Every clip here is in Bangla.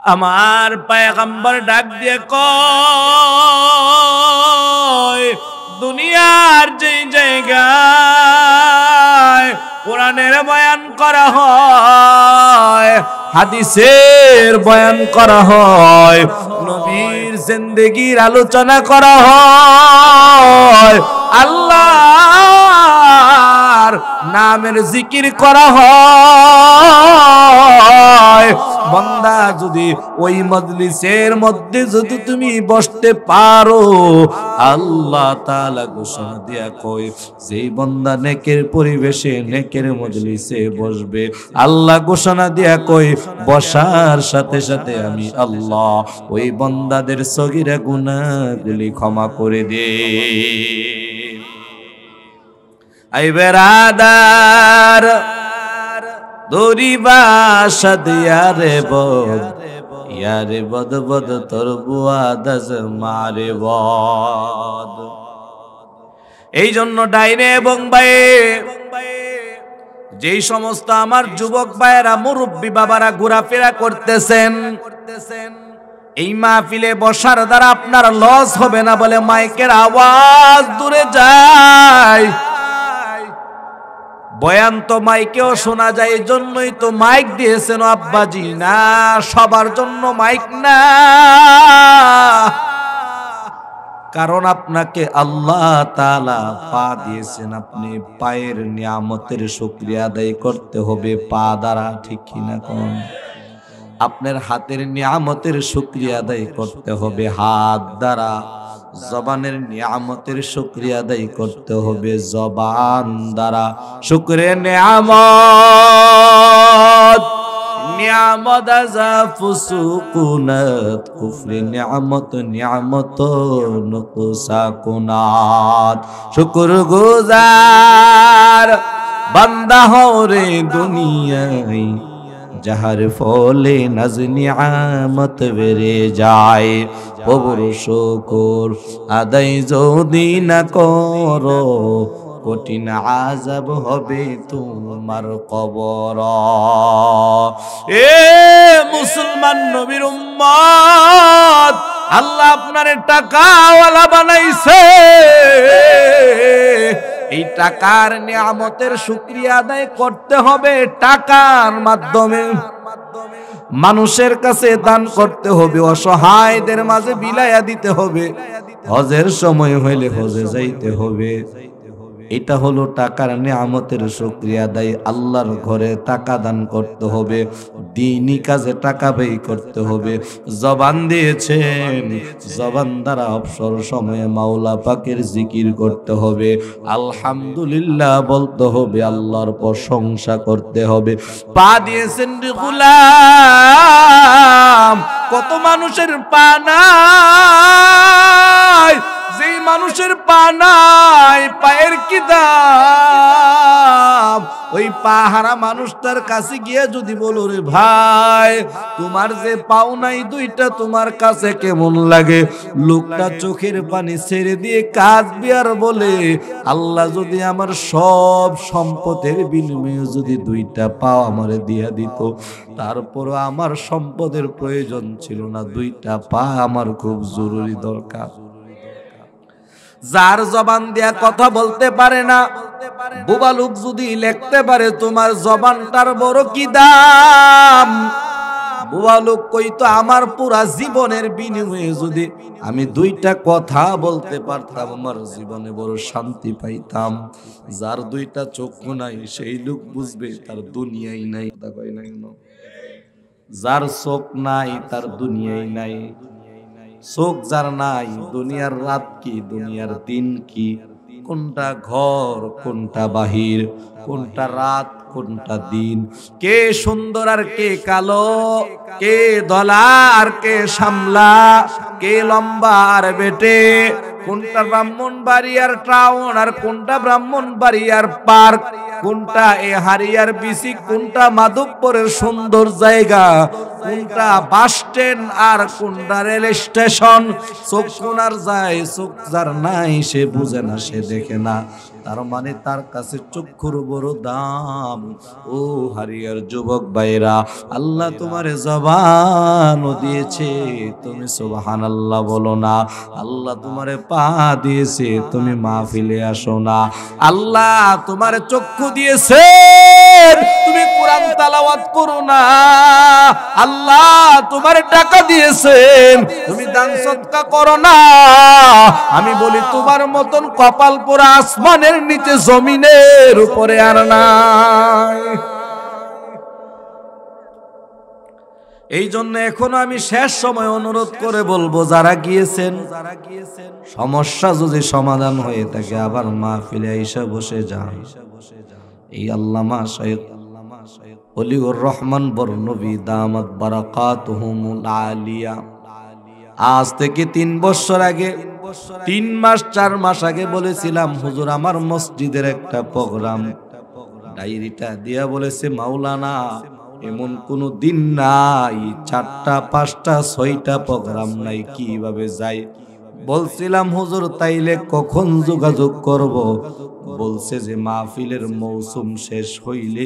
আমার পয়গম্বর ডাক দিয়ে কয় দুনিয়ার যে জায়গায় কোরআনের বয়ান করা হয়, হাদিসের বয়ান করা হয়, নবীর জিন্দেগির আলোচনা করা হয়, আল্লাহর নামের জিকির করা হয়, বান্দা যদি ওই মজলিসের মধ্যে যদি তুমি বসতে পারো, আল্লাহ তাআলা ঘোষণা দিয়া কয় যেই বান্দা নেকের পরিবেশে নেকের মজলিসে বসবে, আল্লাহ ঘোষণা দিয়া কয় বসার সাথে সাথে আমি আল্লাহ ওই বান্দাদের সগীরা গুনাহগুলি ক্ষমা করে দেই। আই বেরাদার দরিবা সাদিয়ারে বদ ইয়ারে বদ বদ তোর বুয়াদাজ মারে বদ। এই জন্য ডাইনে এবং বাইরে যেই সমস্ত আমার যুবক ভাইয়েরা মুরব্বী বাবারা ঘোরাফেরা করতেছেন, এই মাহফিলে বসার দ্বারা আপনার লস হবে না বলে মাইকের আওয়াজ দূরে যায়। বয়ান তো মাইকেও শোনা যায়, এই জন্যই তো মাইক দিয়েছেন আব্বাজি, না সবার জন্য মাইক না। কারণ আপনাকে আল্লাহ তাআলা পা দিয়েছেন, আপনি পায়ের নিয়ামতের শুকরিয়া আদায় করতে হবে পা দ্বারা, ঠিক কিনা কোন? আপনার হাতের নিয়ামতের শুকরিয়া আদায় করতে হবে হাত দ্বারা, জবানের নিয়ামতের শুকরিয়া আদায় করতে হবে জবান দ্বারা। শুকরে নিয়ামত নিয়ামত আযা ফুসুকুনাত কুফরি নিয়ামত নিয়ামত নুকসাকুনাত। শুকর গুজার বান্দা হও রে দুনিয়ায়, যাহার ফলে নাজ নিয়ামত বেড়ে যায়। প্রভুর শুকর আদায় যদি না করো, কঠিন আযাব হবে তোমার কবর। এ মুসলমান নবীর উম্মত, আল্লাহ আপনারে টাকাওয়ালা বানাইছে, এই টাকার নিয়ামতের শুকরিয়া আদায় করতে হবে টাকার মাধ্যমে। মানুষের কাছে দান করতে হবে, অসহায়দের মাঝে বিলাইয়া দিতে হবে, হজের সময় হইলে হজে যাইতে হবে। এটা হলো টাকার নিয়ামতের শুকরিয়া আদায়। আল্লাহর ঘরে টাকা দান করতে হবে, দ্বীনি কাজে টাকা ব্যয় করতে হবে। জবান দিয়েছেন, জবান দ্বারা অবসর সময়ে মাওলা পাকের জিকির করতে হবে, আলহামদুলিল্লাহ বলতে হবে, আল্লাহর প্রশংসা করতে হবে। পা দিয়েছেন রে গোলাম, কত মানুষের পা নাই, যেই মানুষের পা নাই পায়ের কি দাম? ওই পাহারা মানুষটার কাছে গিয়ে যদি বলো রে ভাই তোমার যে পাও নাই দুইটা তোমার কাছে কেমন লাগে, লোকটা চোখের পানি ছেড়ে দিয়ে কাঁদবে আর বলে আল্লাহ যদি আমার সব সম্পদের বিনিময়ে যদি দুইটা পাও আমারে দিয়া দিত, তারপরও আমার সম্পদের প্রয়োজন ছিল না, দুইটা পা আমার খুব জরুরি দরকার। যার জবান দিয়া কথা বলতে পারে না, বোবা লোক যদি লিখতে পারে তোমার জবানটার বড় কি দাম। বোবা লোক কইতো আমার পুরা জীবনের বিনিময়ে যদি আমি দুইটা কথা বলতে পারতাম আমার জীবনে বড় শান্তি পাইতাম। যার দুইটা চক্ষু নাই সেই লোক বুঝবে তার দুনিয়াই নাই। যার চোখ নাই তার দুনিয়াই নাই। চোখ যার নাই, দুনিয়ার রাত কি দুনিয়ার দিন কি, কোনটা ঘর কোনটা বাহির, কোনটা রাত কোনটা দিন, কে সুন্দর আর কে কালো, কে ধলা আর কে সামলা, কে লম্বা আর বেটে, কোনটা ব্রাহ্মণবাড়িয়ার টাউন আর কোনটা ব্রাহ্মণবাড়িয়ার পার্ক, কোনটা এ হারিয়ার বিসি, কোনটা মাধবপুরের সুন্দর জায়গা, কোনটা বাস স্ট্যান্ড আর কোনটা রেল স্টেশন। চোখ কোনার যায়, চোখ যার নাই সে বুঝে না, সে দেখে না। তার মানে তার কাছে চক্ষুর বড় দাম। ও হারিয়ার যুবক ভাইরা, আল্লাহ তোমারে জবানও দিয়েছে, তুমি সুবহানাল্লাহ বলো না। আল্লাহ তোমারে পা দিয়েছে, তুমি মাহফিলে আসো না। আল্লাহ তোমারে চক্ষু দিয়েছে, তুমি কোরআন তেলাওয়াত করো না। আল্লাহ তোমারে টাকা দিয়েছেন, তুমি দান সদকা করো না। আমি বলি তোমার মতন কপাল পোড়া আসমানের নিচে জমিনের উপরে আর নাই। এই জন্য এখন আমি শেষ সময় অনুরোধ করে বলবো, যারা গিয়েছেন সমস্যা যদি সমাধান হয়ে থাকে আবার মাহফিলে আইসা বসে যান। এই আল্লামা শাইখ ওলিউর রহমান বরনবী দামাত বারাকাতুহুমুল আলিয়া আজ থেকে 3 বছর আগে, 3 মাস 4 মাস আগে বলেছিলাম, হুজুর আমার মসজিদের একটা প্রোগ্রাম, ডায়েরিটা দিয়া বলেছে মাওলানা এমন কোন দিন নাই 4টা 5টা 6টা প্রোগ্রাম নাই, কিভাবে যাই? বলছিলাম হুজুর তাইলে কখন যোগাযোগ করব? বলছে যে মাহফিলের মৌসুম শেষ হইলে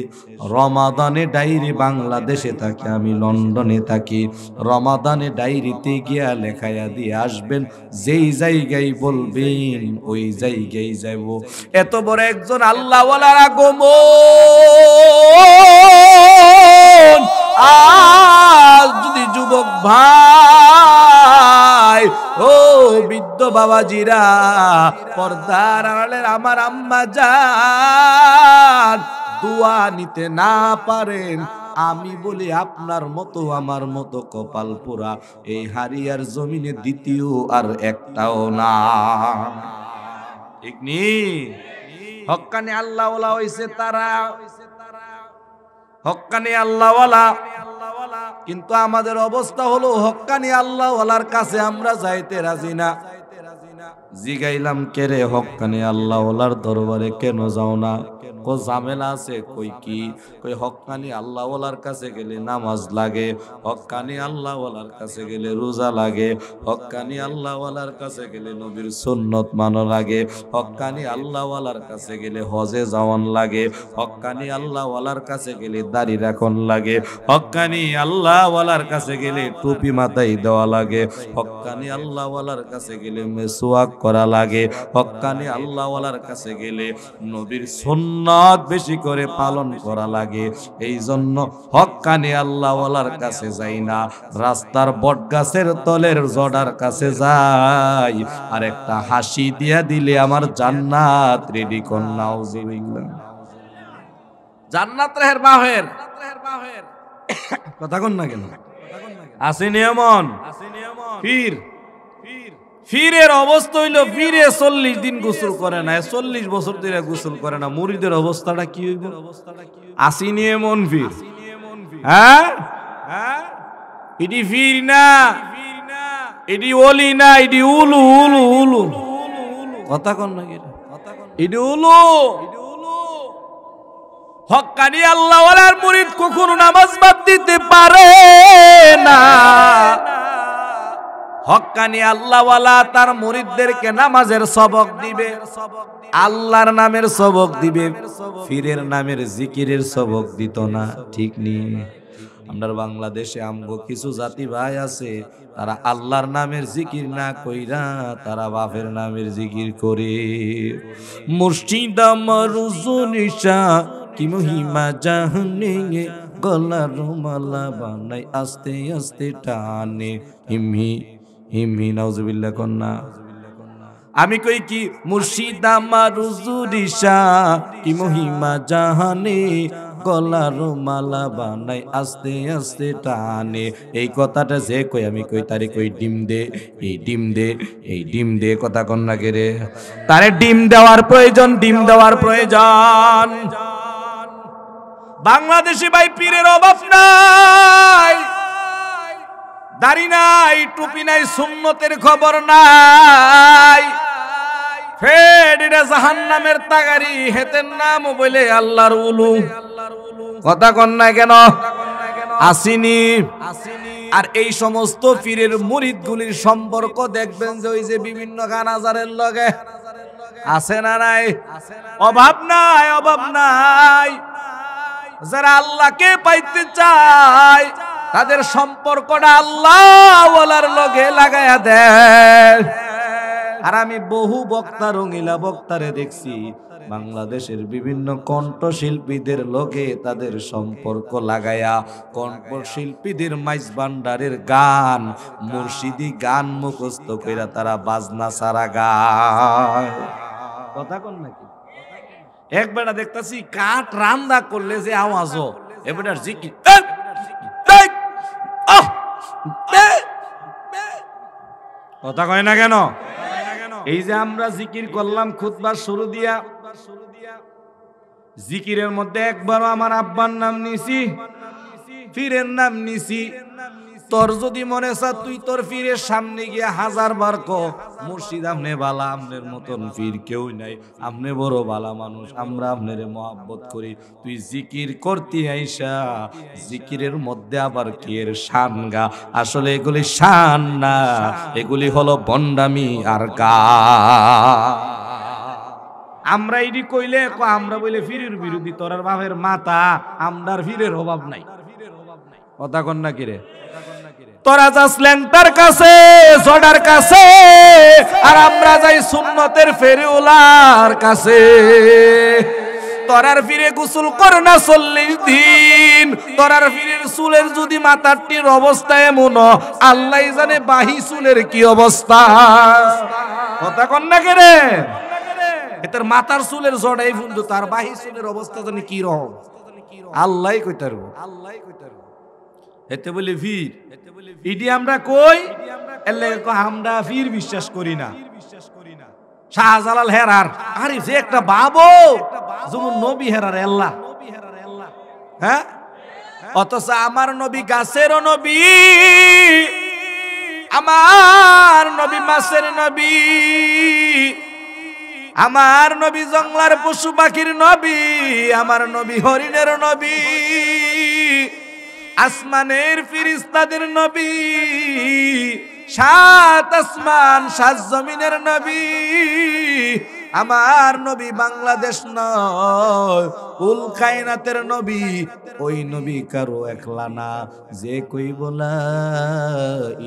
রমাদানে ডায়েরি, বাংলাদেশে থাকি আমি, লন্ডনে থাকি, রমাদানে ডায়েরিতে গিয়া লেখাইয়া দিয়ে আসবেন, যেই জায়গায় বলবেন ওই জায়গায় যাইব। এত বড় একজন আল্লাহওয়ালার আগমন আজ যদি যুবক ভাই ও বৃদ্ধ বাবাজিরা, পর্দার আড়ালের আমার আম্মা জান দোয়া নিতে না পারেন, আমি বলি আপনার মতো আমার মতো কপাল পোড়া এই হারিয়ার জমিনে দ্বিতীয় আর একটাও না। ঠিক নি? হক্কানি আল্লাহওয়ালা হইছে তারা, হক্কানি আল্লাহওয়ালা। কিন্তু আমাদের অবস্থা হলো হক্কানি আল্লাহওয়ালার কাছে আমরা যাইতে রাজি না। জিগাইলাম কে রে, হক্কানি আল্লাহওয়ালার দরবারে কেন যাও না? কো ঝামেলা আছে। কই কি? কই হক্কানি আল্লাহওয়ালার কাছে গেলে নামাজ লাগে, হক্কানি আল্লাহওয়ালার কাছে গেলে রোজা লাগে, হক্কানি আল্লাহওয়ালার কাছে গেলে নবীর সুন্নত মানা লাগে, হক্কানি আল্লাহওয়ালার কাছে গেলে হজে যাওয়ান লাগে, হক্কানি আল্লাহওয়ালার কাছে গেলে দাড়ি রাখন লাগে, হক্কানি আল্লাহওয়ালার কাছে গেলে টুপি মাথায় দেওয়া লাগে, হক্কানি আল্লাহওয়ালার কাছে গেলে মেসওয়াক করা লাগে, হক্কানি আল্লাহওয়ালার কাছে গেলে নবীর সুন্নাত বেশি করে পালন করা লাগে। এই জন্য হক্কানি আল্লাহওয়ালার কাছে যাই না, রাস্তার বটগাছের তলের জড়ার কাছে যাই, আর একটা হাসি দিয়া দিলে আমার জান্নাত রেডি কর। নাউজুবিল্লাহ। জান্নাত রেহের বাহের কথা কন না কেন? আসেনি এমন ফির ফিরের অবস্থা হইল, ফিরে 40 দিন গোসল করে না, 40 বছর ধরে গোসল করে না। মুরিদের অবস্থাটা কি হইব? আসিনি এমন ফির। হ্যাঁ, এটি ফির না, এটি ওলি না, এটি উলু উলু উলু। কথা কন না কেন? এটি উলু। হক্কানি আল্লাহওয়ালার মুরিদ কখনো নামাজ বাদ দিতে পারে না। হক্কানি আল্লাহওয়ালা তার মুরিদদেরকে নামাজের সবক দিবে, আল্লাহর নামের সবক দিবে, ফিরের নামের জিকিরের সবক দিত না। ঠিক নি? আমরা বাংলাদেশে আমগো কিছু জাতি ভাই আছে, তারা আল্লাহর নামের জিকির না কইরা তারা বাপের নামের জিকির করে। মুর্শিদ আমার রুজুনিশা কি মহিমা জানে, গলার মালা বানাই আস্তে আস্তে টানে, হিমি হিমি। নাউজুবিল্লাহ কন্যা। আমি কই কি মুর্শিদ আমার রুজুনিশা কি মহিমা জানে, গলার মালা বানাই আস্তে আস্তে টানে। এই কথাটা যে কই আমি কই তারে কই ডিম দে, এই ডিম দে, এই ডিম দে। কথা কন না কে রে? তারে ডিম দেওয়ার প্রয়োজন, ডিম দেওয়ার প্রয়োজন। বাংলাদেশে ভাই পীরের অভাব নাই, দাড়ি নাই, টুপি নাই, সুন্নতের খবর নাই। ফের এটা জাহান্নামের তাগারি, হেতের নাম বলে আল্লাহর উলু। কথা কন না কেন? আসেনি। আর এই সমস্ত পীরের মুরিদগুলির সম্পর্ক দেখবেন যে ওই যে বিভিন্ন গানাজারের লগে আছে না নাই? অভাব নাই, অভাব নাই। যারা আল্লাহকে পাইতে চায় তাদের সম্পর্কটা আল্লাহ ওয়ালার লগে লাগায়া দেয়। আর আমি বহু বক্তা, রঙিলা বক্তারে দেখছি বাংলাদেশের বিভিন্ন কণ্ঠশিল্পীদের লগে তাদের সম্পর্ক লাগায়া কণ্ঠশিল্পীদের মাইজ ভান্ডারের গান, মুর্শিদি গান মুখস্থ কইরা তারা বাজনা সারা গায়। কথা কোন নাকি? একবেলা দেখতাছি কাঠ রান্না করলে যে আওয়াজও এবারে জিকির, কথা কয় না কেন? এই যে আমরা জিকির করলাম খুতবার শুরু দিয়া, জিকিরের মধ্যে একবারও আমার আব্বার নাম নিছি, পীরের নাম নিছি। তোর যদি মনে চা তুই তোর পীরের সামনে গিয়া 1000 বার ক মুর্শিদ আমনে বালা, আমনের মতন পীর কেউ নাই, আমনে বড় বালা মানুষ, আমরা আপনারে মহব্বত করি। তুই জিকির করতে আইসা জিকিরের মধ্যে আবার কি এর শান গা। আসলে এগুলি শান না, এগুলি হলো বন্ডামি আর গা। আমরা এটি কইলে আমরা বলে ফিরের বিরোধী, তোরার বাপের মাথা, আমরার ফিরের অভাব নাই। কথা কন না কিরে? তোরা যাস ল্যাংটার কাছে, জডার কাছে, আর আমরা যাই সুন্নতের ফেরিওলার কাছে। তোরার ফিরে গোসল করে না 40 দিন, তোরার ফিরের চুলের যদি মাথাটির অবস্থা এমন, আল্লাহ জানে বাহি চুলের কি অবস্থা। কথা কন না কিরে? এটার মাথার চুলের জড়াই বন্ধু, তার বাহি চুলের অবস্থা জানি কি রকম আল্লাহ কইতার। এতে বলি ফির ইডি আমরা কই, আমরা ফির বিশ্বাস করি না। শাহজালাল হেরার, আরে যে একটা বাবু যেমন নবী হেরার আল্লাহ, হ্যাঁ, অথচ আমার নবী গাছেরও নবী, আমার নবী মাছের নবী, আমার নবী জঙ্গলার পশু পাখির নবী, আমার নবী হরিণের নবী, আসমানের ফেরেশতাদের নবী, 7 আসমান 7 জমিনের নবী। আমার নবী বাংলাদেশ নয়, কুল কায়নাতের নবী। ওই নবী কারো একলা না, যে কইব লা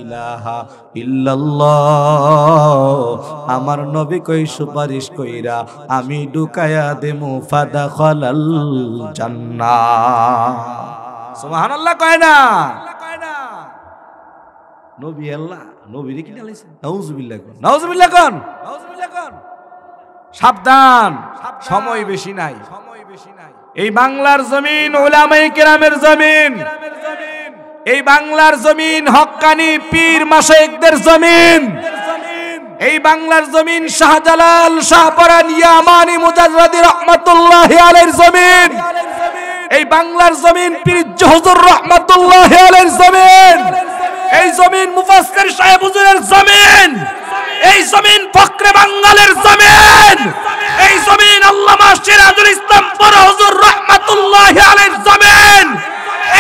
ইলাহা ইল্লাল্লাহ, আমার নবী কই সুপারিশ কইরা আমি ঢুকায়া দেমু ফাদাখালাল জান্নাহ। সুবহানাল্লাহ কয় না? নবী আল্লাহ, নবী রে কি ডালাইছে? নাউজুবিল্লাহ কোন, নাউজুবিল্লাহ কোন, নাউজুবিল্লাহ কোন। সাবধান, সময় বেশি নাই। এই বাংলার জমিন উলামায়ে কেরামের জমিন, এই বাংলার জমিন হক্কানি পীর মাশায়েখদের জমিন, এই বাংলার জমিন শাহজালাল শাহপরান ইয়ামানি মুজাদ্দিদ রাহমাতুল্লাহি আলাইহির জমিন, এই বাংলার জমিন পীর হুজুর রাহমাতুল্লাহি আলাইহির জমিন, এই জমিন মুফাসসির সাহেব হুজুরের জমিন, এই জমিন ফকরে বাঙ্গালের জমিন, এই জমিন আল্লামা সিরাজুল ইসলাম বড় হুজুর রাহমাতুল্লাহি আলাইহির জমিন,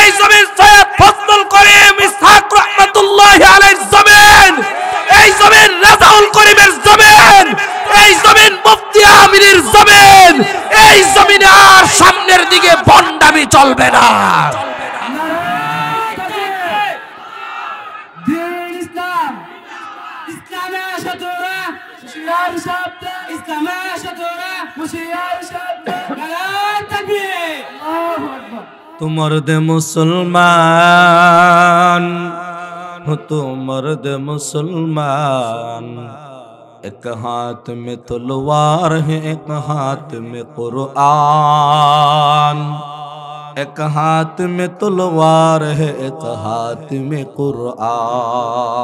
এই জমিন সৈয়দ ফজলুল করিম ইসহাক রাহমাতুল্লাহি আলাইহির জমিন, এই জমিন রাজাউল করিমের জমিন, এই জমিন মুফতি আমিরের জমিন। এই জমিনে আর সামনের দিকে বন্ডামি চলবে না। तो मर्द मुसलमान हो, तो मर्द मुसलमान, एक हाथ में तलवार है एक हाथ में कुरान, एक हाथ में तलवार है एक हाथ में कुरान।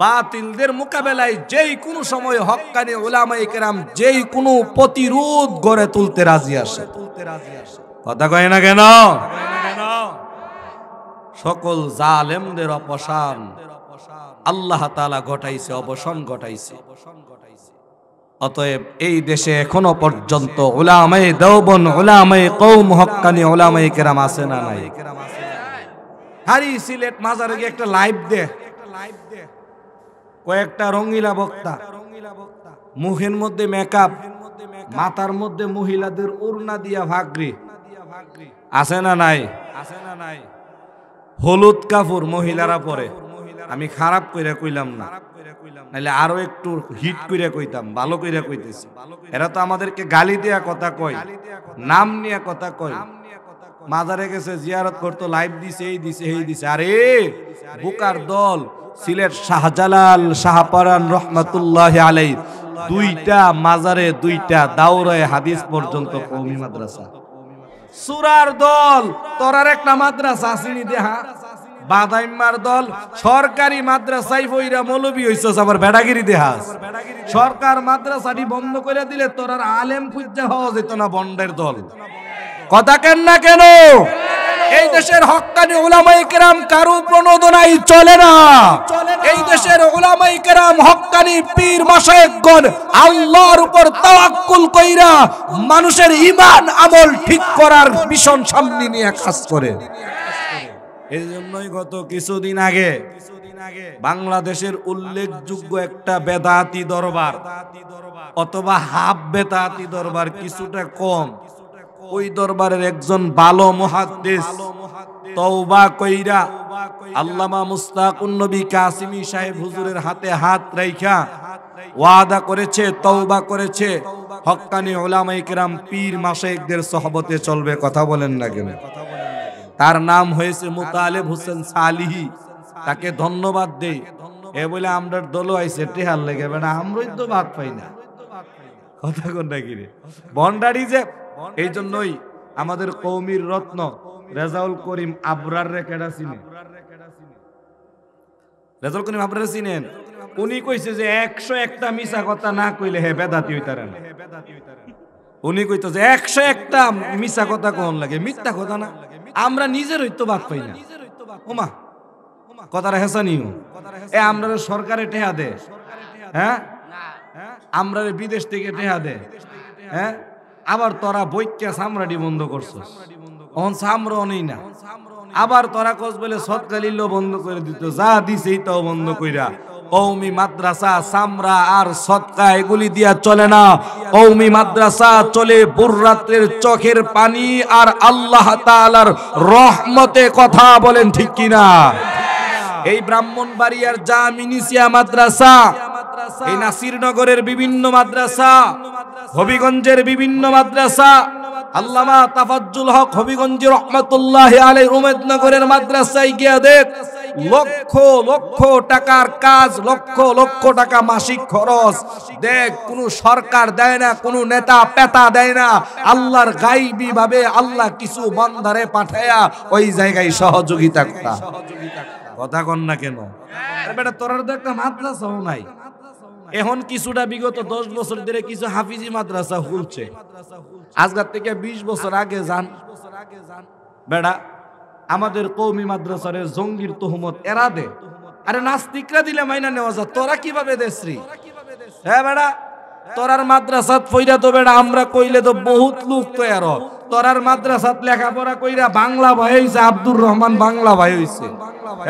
বাতিলদের মোকাবেলায় যেই কোনো সময় হক্কানি উলামায়ে কেরাম যেই কোনো প্রতিরোধ গড়ে তুলতে রাজি আসে। কথা কয় না কেন? সকল জালেমদের অবসান আল্লাহ তাআলা ঘটাইছে, অবসান ঘটাইছে। অতএব এই দেশে এখনো পর্যন্ত উলামায়ে দেওবন্দ, উলামায়ে কওম, হক্কানি উলামায়ে কেরাম আছে না নাই? হারি সিলেট মাজারে গিয়ে একটা লাইভ দে, কয়েকটা রঙিলা বক্তা, মুখের মধ্যে মেকআপ, মাথার মধ্যে মহিলাদের ওড়না দিয়া ভাগরি, আছে না নাই? হলুদ কাপড় মহিলারা পরে। আমি খারাপ কইরা কইলাম না, নাইলে আরো একটু হিট কইরা কইতাম, ভালো কইরা কইতেছি। এরা তো আমাদেরকে গালি দেয়া কথা কয়, নাম নিয়ে কথা কয়। মাজারে গেছে, জিয়ারত করতো, লাইভ দিছে, এই দিছে, এই দিছে। আরে বুকার দল, সিলেট শাহজালাল শাহপরান রহমাতুল্লাহি আলাইহি দুইটা মাজারে, দুইটা দাওরায়ে হাদিস পর্যন্ত কওমি মাদ্রাসা। সুরার দল, তোরার একটা মাদ্রাসা আসিনি দেহা, বাদাইম্মার দল সরকারি মাদ্রাসায় পইরা মৌলবি হইছস, আবার বেড়াগিরি দেহাস। সরকার মাদ্রাসাটি বন্ধ করে দিলে তোরার আলেম খুঁজে হওয়া যেত না। বন্ডের দল কথা কেন না কেন? এই দেশের হক্কানি উলামায়ে কেরাম কারো প্রণোদনায় চলে না। এই দেশের উলামায়ে কেরাম, হক্কানি পীর মাশায়েখগণ আল্লাহর উপর তাওয়াক্কুল কইরা মানুষের ঈমান আমল ঠিক করার মিশন সামনে নিয়ে কাজ করে। এই জন্যই গত কিছুদিন আগে বাংলাদেশের উল্লেখযোগ্য একটা বেদাতি দরবার অথবা হাফ বেদাতি দরবার, কিছুটা কম, ওই দরবারের একজন ভালো মুহাদ্দিস তওবা কইরা আল্লামা মুস্তাকুন নবী কাসিমি সাহেব হুজুরের হাতে হাত রাইখা ওয়াদা করেছে, তওবা করেছে, হক্কানি উলামায়ে কেরাম পীর মাশায়েখদের সোহবতে চলবে। কথা বলেন না কেন? তার নাম হয়েছে মুতালেব হোসেন সালিহি। তাকে ধন্যবাদ দেই। এ বলে আমরার দল আইছে টেহার লেগে, বেটা আমরাই তো ভাত পাই না। কথা কোন নাকি রে বন্ডারি যে। এই জন্যই আমাদের কওমির রত্ন রেজাউল করিম আবরার রে কেডা চিনে? রেজাউল করিম আবরার চিনেন? উনি কইছে যে 101টা মিছা কথা না কইলে হে বেদাতি হইতারে না। উনি কইতো যে 101টা মিছা কথা কোন লাগে, মিথ্যা কথা না। আমরা নিজের হইতো বাদ পাই না। ওমা কথাটা হেসানিও। এ আমরা সরকারে টেহা দে, হ্যাঁ, আমরা বিদেশ থেকে টেহা দে, হ্যাঁ, আবার তোরা বইটা সামরাডি বন্ধ করছস, অন সামরাও নেই না। আবার তোরা কস বলে সৎকালিল্য বন্ধ করে দিত, যা দিছে তাও বন্ধ কইরা। কওমি মাদ্রাসা সামরা আর সৎকা এগুলি দিয়া চলে না। কওমি মাদ্রাসা চলে বুররাতের চোখের পানি আর আল্লাহ তাআলার রহমতে। কথা বলেন ঠিক কিনা? এই ব্রাহ্মণবাড়িয়ার জামিনিসিয়া মাদ্রাসা, এই নাসিরনগরের বিভিন্ন মাদ্রাসা, হবিগঞ্জের বিভিন্ন মাদ্রাসা, আল্লামা তাফাজ্জুল হক হবিগঞ্জ রহমাতুল্লাহি আলাইহি উমেদনগরের মাদ্রাসায় গিয়া দেখ, লক্ষ লক্ষ টাকার কাজ, লক্ষ লক্ষ টাকা মাসিক খরচ। দেখ কোন সরকার দেয় না, কোন নেতা পেতা দেয় না। আল্লাহর গায়বী ভাবে আল্লাহ কিছু বান্দারে পাঠায়া ওই জায়গায় সহযোগিতা করা। কথা কন না কেন? আরে বেটা তোরার তো একটা মাদ্রাসাও নাই। এখন কিছুটা বিগত 10 বছর ধরে কিছু হাফিজি মাদ্রাসা খুলছে। আজকাল থেকে 20 বছর আগে যান বেড়া, আমাদের কওমি মাদ্রাসার জঙ্গির তহমত এরা দে। আরে নাস্তিকরা দিলে মাইনা নেওয়া যায়, তোরা কিভাবে দেশরি? হ্যাঁ বেড়া, তোরার মাদ্রাসাত ফইরা তো বেড়া আমরা কইলে তো বহুত লোক তো এর। তোরার মাদ্রাসাত লেখাপড়া কইরা বাংলা ভাই হইছে, আব্দুর রহমান বাংলা ভাই হইছে।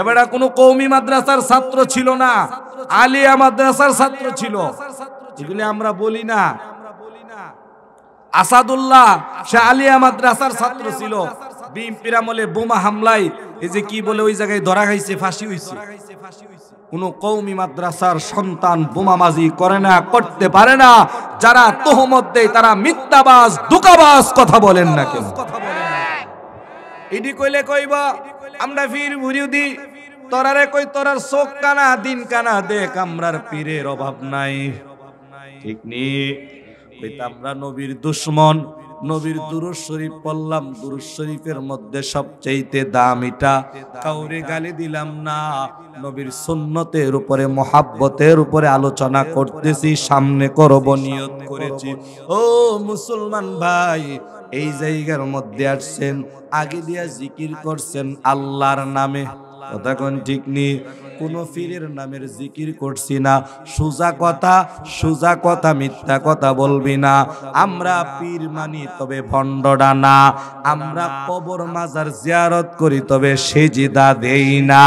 এবারে কোনো কওমি মাদ্রাসার ছাত্র ছিল না, আলিয়া মাদ্রাসার ছাত্র ছিল। এগুলি আমরা বলি না। আসাদুল্লাহ সে আলিয়া মাদ্রাসার ছাত্র ছিল। বিএনপির আমলে বোমা হামলায় এই যে কি বলে ওই জায়গায় ধরা খাইছে, ফাঁসি হইছে। কোন কওমি মাদ্রাসার সন্তান বোমাবাজি করে না, করতে পারে না। যারা তহমত দেয় তারা মিথ্যাবাজ, ধোঁকাবাজ। কথা বলেন না কেন? ইডি কইলে কইবা আমরা ফির বিরোধী, তোরারে কই তোরার চোখ কানা দিন কানা দেখ, আমরার পীরের অভাব নাই। ঠিক নি? কইতা আমরা নবীর দুশমন। নবীর দুরূদ শরীফ পড়লাম, দুরূদ শরীফের মধ্যে সবচেয়ে দামিটা, কাউরে গালি দিলাম না। নবীর সুন্নতের উপরে, মুহাব্বতের উপরে আলোচনা করতেছি, সামনে করব নিয়ত করেছি। ও মুসলমান ভাই, এই জায়গার মধ্যে আসছেন, আগে দিয়া জিকির করছেন আল্লাহর নামে, কথা কোন ঠিক নি? কোন পীরের নামের জিকির করছি না। সোজা কথা মিথ্যা কথা বলবি না। আমরা পীর মানি তবে ভণ্ডডা না। আমরা কবর মাজার জিয়ারত করি তবে সেজদা দেই না।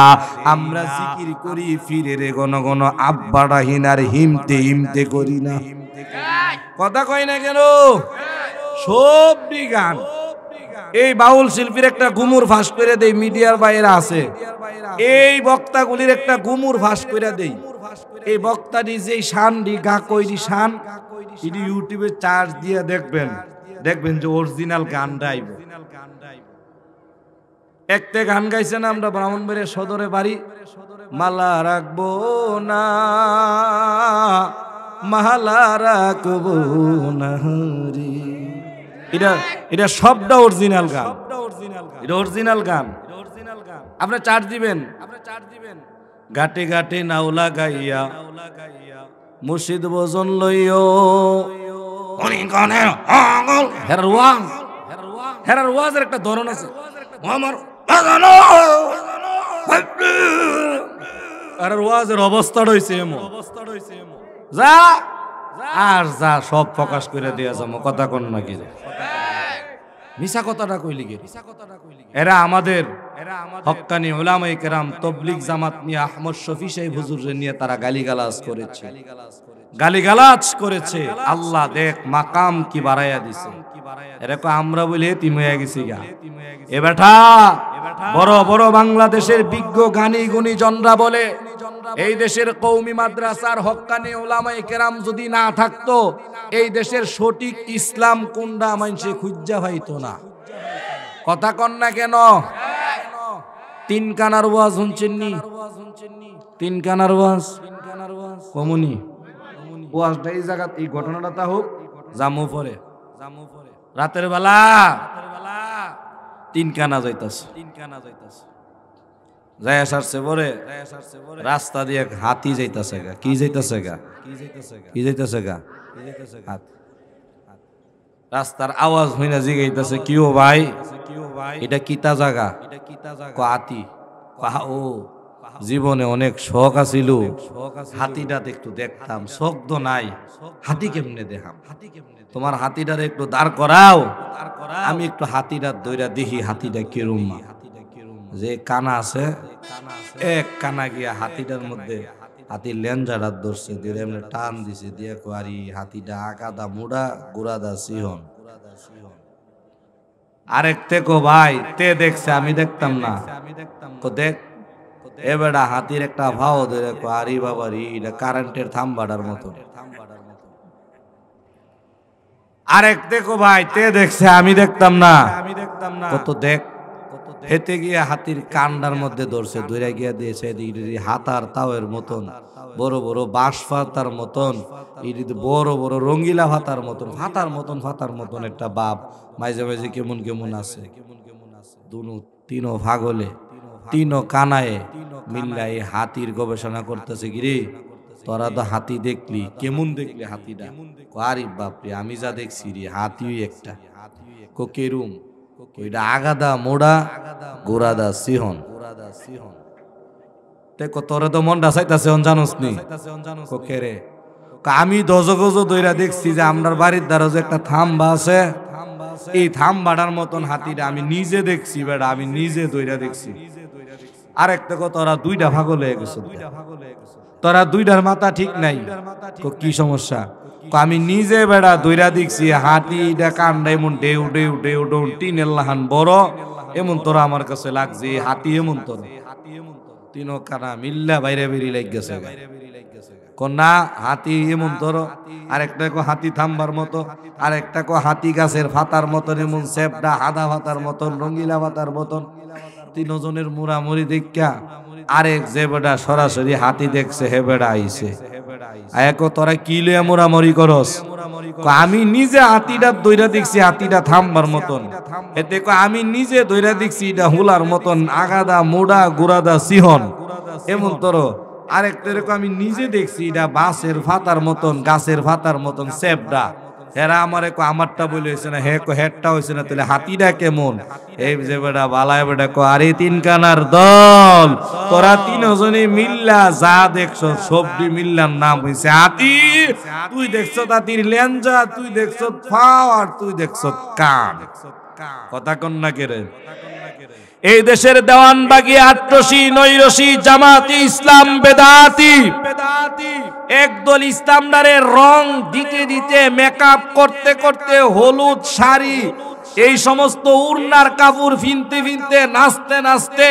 আমরা জিকির করি পীরের ঘন ঘন আব্বাডা হিনার হিমতে হিমতে করি না। কথা কই না কেন? সব গান এই বাউল শিল্পীর একটা গুমুর ফাঁস করে দেই, মিডিয়ার বাইরে আছে। এই বক্তাগুলির একটা গুমুর ফাঁস করে দেই। এই বক্তাটি যে শান দি গা কইরি শান, এটি ইউটিউবে চার্জ দিয়ে দেখবেন যে অরিজিনাল গান গাইব। একটা গান গাইছে না, আমরা ব্রাহ্মণবাড়িয়া সদরে বাড়ি, মালা রাখবো না, মালা রাখবো না রে। এটা সবটা অরিজিনাল গান, এটা অরিজিনাল গান। আপনি চার্জ দিবেন, ঘাটে ঘাটে নাওলা গাইয়া মুর্শিদ ভজন লইও, হেরার ওয়াজের একটা ধরন আছে। আমার ওয়াজের অবস্থা রয়েছে এমন, যা আর যা সব প্রকাশ করে দিয়া যাবো। কথা কোন নাকি মিশা কথাটা কইলি গে? এরা আমাদের হক্কানি উলামায়ে কেরাম তাবলীগ জামাত নিয়ে আহমদ শফি সাহেব হুজুরকে নিয়ে তারা গালিগালাজ করেছে। আল্লাহ দেখ মাকাম কি বাড়াইয়া দিছে। এরকম আমরা বলে এতিম হয়ে গেছি গা। এ বেটা বড় বড় বাংলাদেশের বিজ্ঞ জ্ঞানী গুণী জনরা বলে, এই দেশের কওমি মাদ্রাসার হক্কানি উলামায়ে কেরাম যদি না থাকতো, এই দেশের সঠিক ইসলাম কোনটা মানুষে খুঁজা পাইতো না। কথা কন না কেন? তিন কানার ওয়াজ শুনছেন নি? তিন কানার ওয়াজ কমনি ওয়াজটা এই জায়গা, এই ঘটনাটা তা হোক জামু পরে রাতের বেলা তিন কানা যাইতাছে, যাই আসারছে পরে রাস্তা দিয়ে হাতি যাইতাছে গা। কি যাইতাছে গা? রাস্তার আওয়াজ হইনা জিগাইতাছে, কিও ভাই এটা কিতা জায়গা? হাতি। ও জীবনে অনেক শখ আছিল, হাতিটা একটু দেখতাম, শখ তো নাই, হাতি কেমনে দেখাম? তোমার হাতিটার একটু দাঁড় করাও, আমি একটু হাতিটার দইরা দেখি হাতিটা কিরম। যে কানা আছে, এক কানা গিয়া হাতিটার মধ্যে হাতির লেঞ্জাটা ধরছে, দিয়ে এমনি টান দিছে, দিয়ে আরি হাতিটা আকাদা মুড়া গুড়াদা সিহন। আরেক দেখো ভাই, তে দেখছে আমি দেখতাম না, দেখ এবেড়া হাতির একটা ভাও ধরে আরি বাবারি, এটা কারেন্টের থাম্বাটার মতো। আরেক দেখো ভাই, তে দেখছে আমি দেখতাম না, কত দেখ। হেতে গিয়ে হাতির কান্ডার মধ্যে ধরছে, ধরে গিয়া দিয়েছে হাতার তাওয়ের মতন, বড় বড় বাঁশ ফাতার মতন, বড় বড় রঙ্গিলা ফাতার মতন একটা বাপ মাঝে মাঝে কেমন আছে। তিনো ভাগলে তিনো কানায়ে মিল্লা এই হাতির গবেষণা করতেছে। গিরে তোরা তো হাতি দেখলি, কেমন দেখলি হাতিটা? আরে বাপরে, আমি যা দেখছি রে হাতিও একটা। কেরুম? ওইটা আগাদা মোড়া গোড়াদা সিহন। তোরা তো মনটা চাইতাছে জানোস নি? রে আমি দজগজ দইরা দেখছি যে আমরার বাড়ির দ্বারা যে একটা থাম্বা আছে, এই থাম্বাটার মতন হাতিটা আমি নিজে দেখছি বেটা, আমি নিজে দইরা দেখছি। আরেকটা তোরা দুইটা ভাগল হয়ে গেছ, তোরা দুইটার মাথা ঠিক নাই। কি সমস্যা? আমি নিজে বেড়া দইরা দেখছি হাতিটা কান্ডা এমন ডেউ ডেউ ডেউ ডেউ টিনের লাহান বড়, এমন তোরা আমার কাছে লাগছে হাতি এমন তোর তিনো কানা মিল্লা বাইরে বেরিয়ে লাগ গেছে না হাতি এমন তোর। আরেকটা হাতি থাম্বার মতো, আরেকটা হাতি গাছের ফাতার মতন, এমন সেপটা হাদা ফাতার মতন, রঙ্গিলা ফাতার মতন। তিনজনের মুড়ামুড়ি দেখা আরেক যে বেটা সরাসরি হাতি দেখছে, হে বেড়া আইছে। তোরা কি লইয়া মোরামরি করস? আমি নিজে হাতিটা দইরা দেখছি, হাতিটা থামবার মতন। এতে আমি নিজে দইরা দেখছি এটা হুলার মতন, আগাদা মোড়া গুড়াদা সিহন এমন তোর। আরেকটা আমি নিজে দেখছি এটা বাঁশের ফাতার মতন, গাছের ফাতার মতন সেপডা। এরা আমারে কো আমারটা বলে হয়েছে না, হে কো হেডটা হয়েছে না, তাহলে হাতিটা কেমন? এই যে বেটা বালায় বেটা কো আরে তিন কানার দল, তোরা তিনজনে মিল্লা যা দেখছ সবটি মিল্লার নাম হয়েছে হাতি। তুই দেখছ হাতির লেঞ্জা, তুই দেখছ ফাও, আর তুই দেখছ কান। কথা কন না কে রে? এই দেশের দেওয়ানবাগি, আটরশি, নৈরশি, জামাতি ইসলাম, বেদাতি একদল ইসলামদারের রং দিতে দিতে, মেকআপ করতে করতে, হলুদ শাড়ি এই সমস্ত উড়নার কাপড় ফিনতে ফিনতে, নাচতে নাচতে,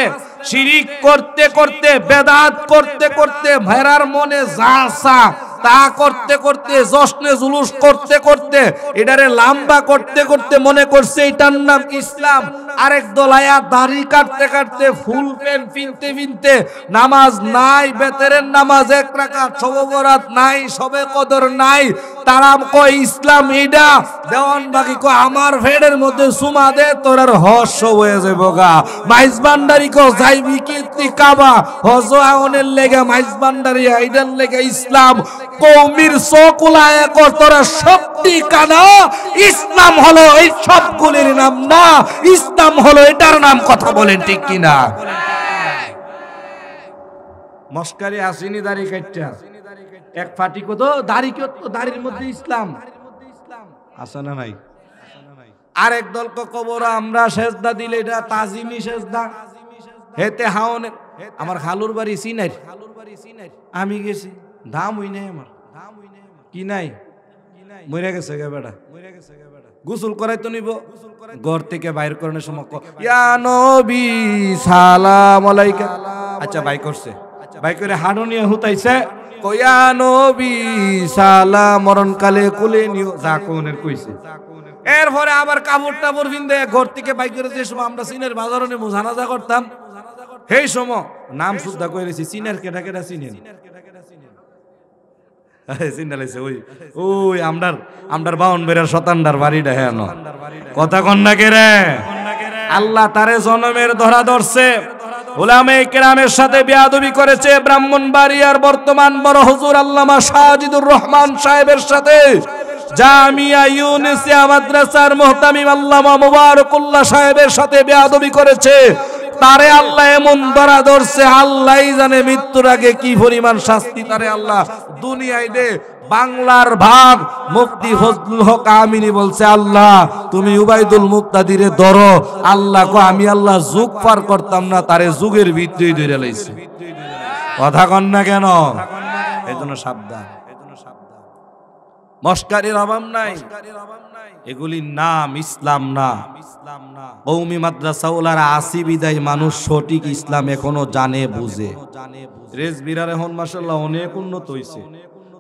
শিরিক করতে করতে, বেদাত করতে করতে, ভেড়ার মনে যা আসা তা করতে করতে, জশ্নে জুলুস করতে করতে, এটারে লম্বা করতে করতে মনে করছে এটার নাম ইসলাম। আরেক দলায়া দাড়ি কাটতে কাটতে, ফুল প্যান্ট ফিনতে ফিনতে, নামাজ নাই, বেতেরের নামাজ এক রাকাত, শবে বরাত নাই, শবে কদর নাই, তারা কয় ইসলাম এইটা। দেওয়ানবাগি কয় আমার ভেড়ের মধ্যে সুমা দে, তোর আর হস হয়ে যাবো গা। মাইজ ভান্ডারি কো যাইবি কীর্তি কাবা, হজ আওনের লেগে মাইজ ভান্ডারি, আইডার লেগে ইসলাম। কৌমির চকুলায় কর তোরা শক্তি কানা, ইসলাম হলো এই সবগুলির নাম না, ইসলাম হলো এটার নাম। কথা বলেন ঠিক কিনা? মস্কারি আসিনি দাড়ি কাটটা এক ফাটি কত দাড়ি, কত দাড়ির মধ্যে ইসলাম আছে না নাই? আরেক দল কবর আমরা সেজদা দিলে এটা তাজিমি সেজদা, হেতে হাওনে। আমার খালুর বাড়ি সিনাই, আমি গেছি, দাম হই নাই আমার, কি নাই, মরে গেছে গে বেটা, গোসল করাইতো নিব, ঘর থেকে বাইর করানোর সময় ইয়া নবী সালাম আলাইকা, আচ্ছা বাই করছে, বাই করে হাড়ো নিয়ে হুতাইছে, কয়া নবী সালাম, মরণকালে কুলে নিও, যা কোনের কইছে। এরপরে আবার কাপড় টাপড় পিনতে ঘর থেকে বাই করে, যে সময় আমরা সিনের বাজারে নেবো জানাজা করতাম, সেই সময় নাম শুদ্ধা করেছি, সিনের কেটা কেটা চিনেন, ওই আমরার বাউন বেড়ার শতান্ডার বাড়িটা, হ্যাঁ কথা কন্যা কে রে? আল্লাহ তারে জনমের ধরা ধরছে, উলামে কেরামের সাথে বেয়াদবি করেছে। ব্রাহ্মণবাড়িয়ার বর্তমান বড় হুজুর আল্লামা সাজিদুর রহমান সাহেবের সাথে জামিয়া ইউনিসিয়া মাদ্রাসার মুহতামিম আল্লামা মুবারকুল্লাহ সাহেবের সাথে বেয়াদবি করেছে। তারে আল্লাহ এমন ধরা ধরছে, আল্লাহই জানে মৃত্যুর আগে কি পরিমাণ শাস্তি তারে আল্লাহ দুনিয়ায় দে। বাংলার ভাগ মুফতি ফজলুল হক আমিনী বলছে, আল্লাহ তুমি উবাইদুল মুক্তাদিরে ধরো। আল্লাহ কো আমি আল্লাহ যুগ পার করতাম না, তারে যুগের ভিতরেই ধরে লাইছে। কথা কন না কেন? এজন্য সাবধান, মস্কারির অভাব নাই, এগুলির নাম ইসলাম না। কওমি মাদ্রাসাওয়ালারা আসি বিদায় মানুষ সঠিক ইসলাম এখনো জানে বুঝে। রেজবিরার এখন মাশাআল্লাহ অনেক উন্নত হইছে।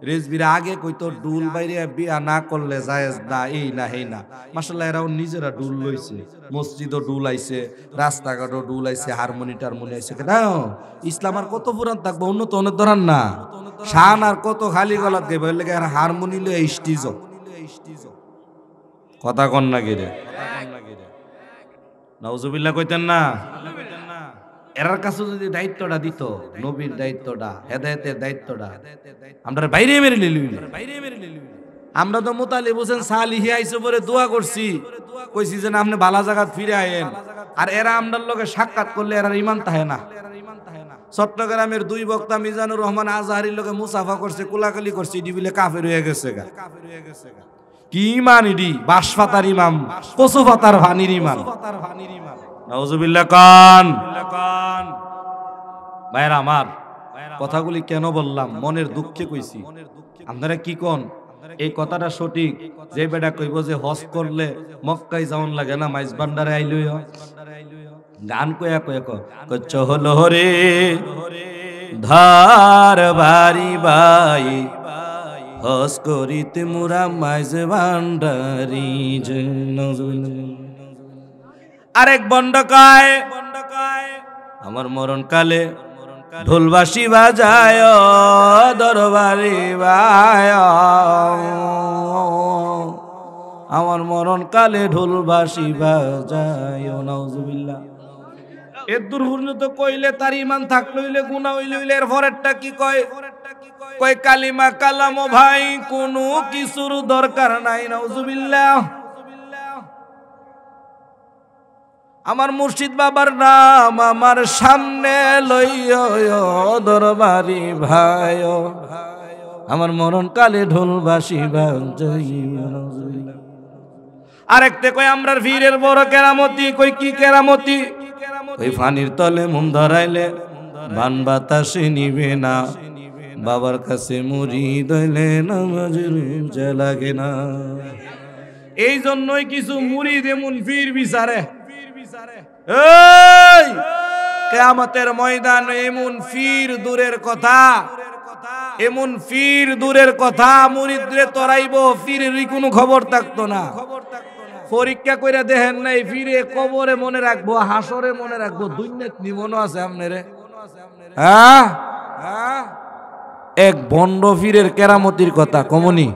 রেজবিরা আগে কইতো ডুল বাইরে বিয়া না করলে জায়েজ না, এই না হেই না, মাশাআল্লাহ এরাও নিজেরা ডুল লইছে, মসজিদও ডুল আইছে, রাস্তাঘাটও ডুল আইছে, হারমোনি টারমোনি আইছে। কেন ইসলাম আর কত পুরান থাকবো, উন্নত অনেক ধরান না, শান আর কত খালি গলাত গাইব, এর লাগে আর হারমোনি লয়ে স্টিজ। কথা কন না গিরে, নাউজুবিল্লাহ কইতেন না? এরার কাছে যদি দায়িত্বটা দিত, নবীর দায়িত্বটা, হেদায়েতের দায়িত্বটা, আমরা বাইরে মেরে নিলি। আমরা তো মুতালিব হোসেন সালিহি আইসে পরে দোয়া করছি, কইছি যে আপনি ভালো জায়গা ফিরে আয়েন। আর এরা আমরার লগে সাক্ষাৎ করলে এরা ইমান তাহে না। চট্টগ্রামের দুই বক্তা মিজানুর রহমান আজহারির লগে মুসাফা করছে, কোলাকালি করছে, ইডি বিলে কাফের হয়ে গেছে গা। কি ইমান ইডি? বাঁশপাতার ইমাম, কচু পাতার ভানির ইমান। নাউজুবিল্লাহ কান। ভাইরা আমার, কথাগুলি কেন বললাম? মনের দুঃখে কইছি। আপনারা কি কোন? এই কথাটা সঠিক যে বেটা কইব যে হজ করলে মক্কায় যাওন লাগে না, মাইজ ভান্ডারে আইলই গান কয়া কয়া কচ্চ হলো রে ধার বাড়ি বাই, হজ করিতে মুরা মাইজ ভান্ডারি। আরেক বন্ডকায় আমার মরণ কালে ঢোলবাসি বাজায় দরবারি বায়, আমার মরণ কালে ঢোলবাসি বাজায়। নাউজুবিল্লাহ। এর দুর্ঘটনা তো কইলে তার ইমান থাকলে হইলে গুনাহ হইলে হইলে এর পরেরটা কি কয়? কই কালিমা কালাম ভাই কোনো কিছুর দরকার নাই। নাউজুবিল্লাহ। আমার মুর্শিদ বাবার নাম আমার সামনে লইয়া দরবারি ভাই, আমার মরণ কালে ঢোল বাসি বাজাইয়া। আরেকতে কই আমরার ভিড়ের বড় কেরামতি। কই কি কেরামতি? ওই ফানির তলে মন ধরাইলে বান বাতাসে নিবে না, বাবার কাছে মুরিদ হইলে নামাজের রোজা লাগে না। এই জন্যই কিছু মুরিদ এমন পীর বিচারে। এই কিয়ামতের ময়দানে এমন পীর দূরের কথা, এমন পীর দূরের কথা, মুরিদরে তরাইবো, পীরের কোনো খবর থাকতো না। পরীক্ষা কইরা দেখেন নাই, ফিরে কবরে মনে রাখবো, হাসরে মনে রাখবো, দুনিয়াত নিমনও আছে আপনারে। হ্যাঁ, এক বন্ড ফিরের কেরামতির কথা কমনি,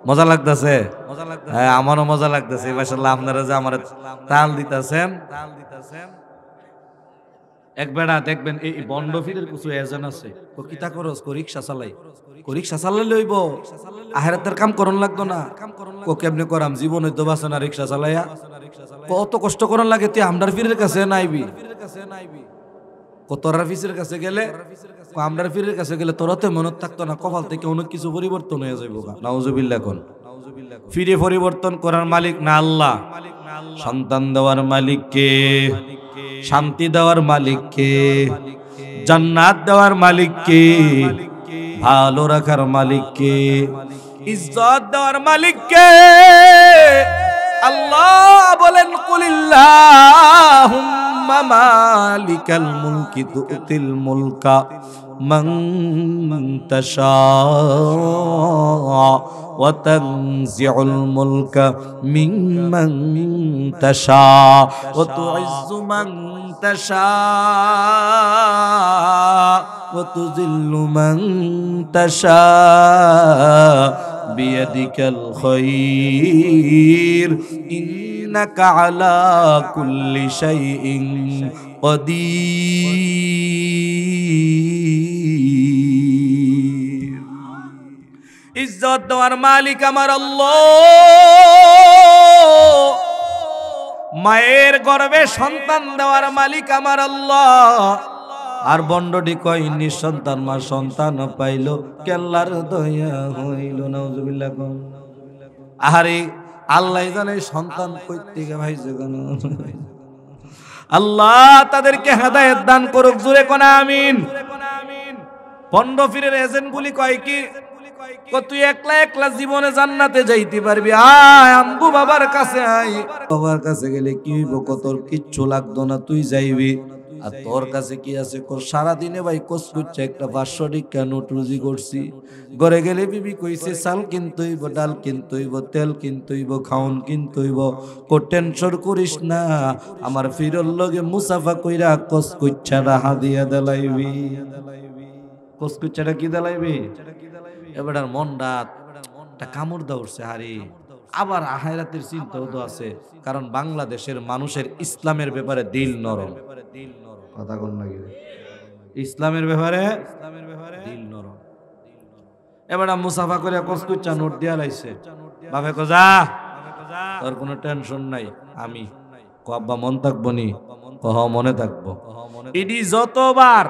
মজা লাগতেছে। হ্যাঁ, আমারও মজা লাগতেছে। মাশাআল্লাহ, আপনারা যে আমার তাল দিতেছেন। এক বেড়া দেখবেন এই বন্ড ফিরের কিছু এজন আছে, তো কিতা করস, রিক্সা চালাই, রিক্সা চালাই লইব, আখিরাতের কাম করন লাগতো না। ও কেমনে করাম, জীবন হইতো বাঁচে না রিক্সা চালাইয়া, কত কষ্ট করন লাগে। তুই আমরার ফিরের কাছে নাইবি, তোরার ফিসের কাছে গেলে, আমরার ফিরের কাছে গেলে তোরা তো মনত থাকতো না, কপাল থেকে অনেক কিছু পরিবর্তন হয়ে যাইব। নাউজুবিল্লাহ কোন ফিরে পরিবর্তন করার মালিক না আল্লাহ? সন্তান দেওয়ার মালিক কে? শান্তি দেওয়ার মালিক কে? জান্নাত দেওয়ার মালিক কে? ভালো রাখার মালিক কে? ইজ্জত দেওয়ার মালিক কে? আল্লাহ বলেন, কুলিল্লাহুম্মা মালিকাল মুলকি তুতিল মুলকা মান তাশা ওয়া তানজিউল মুলকা মিম্মান তাশা ওয়া তুইজ্জু মান তাশা ওয়া তুযিল্লু মান তাশা বিয়াদিকাল খায়র ইন্নাকা আলা কুল্লি শাইইন কাদির। ইজ্জত দেওয়ার মালিক আমার আল্লাহ। মায়ের গর্ভে সন্তান দেওয়ার মালিক আমার আল্লাহ। আর বন্ডটি কয় নিঃসন্তান মা সন্তান পাইল, কেল্লার দয়া হইল। নাউজুবিল্লাহ। আহারে আল্লাহ জানে সন্তান কই থেকে ভাইছে কেন। আল্লাহ তাদেরকে হেদায়েত দান করুক, জোরে কোন আমিন। বন্ড ফিরের এজেন্ট গুলি কয় কি, তুই একলা একলা জীবনে জান্নাতে যাইতে পারবি, আয় আমগো বাবার কাছে আয়। বাবার কাছে গেলে কি হইব, তোর কিচ্ছু লাগতো না, তুই যাইবি। আর তোর কাছে কি আছে, সারাদিনে ভাই কোস করছে একটা 500 টাকা নোট রুজি করছি। ঘরে গেলে বিবি কইছে চাল কিনতে হইব, ডাল কিনতে হইব, তেল কিনতে হইব, খাওন কিনতে হইব। টেনশন করিস না, আমার ফিরল লগে মুসাফা কইরা কোস কুচ্ছাটা হাদিয়া দেলাইবি। কোস কুচ্ছাটা কি দেলাইবি? এবার মন রাত একটা কামড় দৌড়ছে হারি। আবার আখিরাতের চিন্তাও তো আছে, কারণ বাংলাদেশের মানুষের ইসলামের ব্যাপারে দিল নরম। কথা কোন নাকি, ইসলামের ব্যাপারে দিল নরম। এবার মুসাফা করে কসকুচ্চা নোট দিয়া লাইছে। বাপে কো যা, তোর কোনো টেনশন নাই, আমি কো আব্বা মন থাকবো নি, কহ মনে থাকবো। ইডি যতবার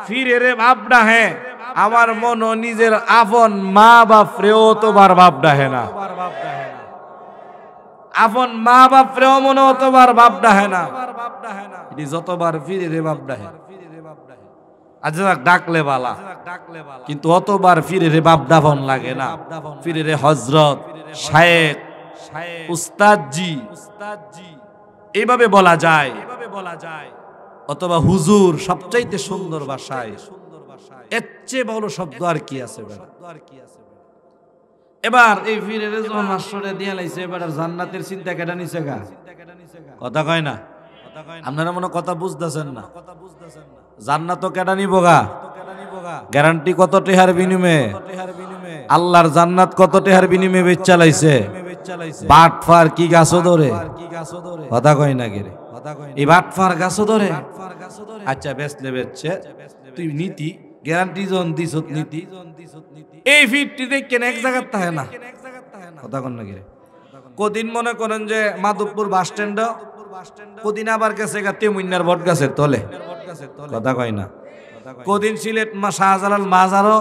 ফিরে রে ভাব ডাহে, আমার মন নিজের আপন মা বাপরেও তোবার ভাব ডাহে না। আপন মা বাপরেও মনে অতবার ভাব ডাহে না। এটি যতবার ফিরে রে ভাব ডাহে, আজ ডাকলে বালা, কিন্তু অতবার ফিরে রে বাপ দাফন লাগে না। ফিরে রে হযরত, শায়েখ, উস্তাদজি এইভাবে বলা যায়, অথবা হুজুর, সবচাইতে সুন্দর ভাষায়। এর চেয়ে বড় শব্দ আর কি আছে? এবার এই ফিরে রে যখন মাসরে দিয়া লাইছে, এবার জান্নাতের চিন্তা কেডা নিছে গা? কথা কয় না, আপনারা মনে কথা বুঝতেছেন না। জান্নাত কেডা নিব গা? গ্যারান্টি কত টেহার বিনিময়ে? আল্লাহর জান্নাত কত টেহার বিনিময়ে বেচা লাইছে? বাটফার কি গাছও ধরে? কথা কয় না গেরে, এই বাটফার গাছও ধরে। আচ্ছা বেচলে বেচছে, তুই নীতি গ্যারান্টি জন দিছত নীতি এই ফিরটি দেখেন এক জায়গার থাকে না কথা কন নাকি রে কদিন মনে করেন যে মাধবপুর বাস স্ট্যান্ড কদিন আবার গেছে তেমুন্নার বট গাছের তলে কথা কয় না কদিন সিলেট শাহজালাল মাজারও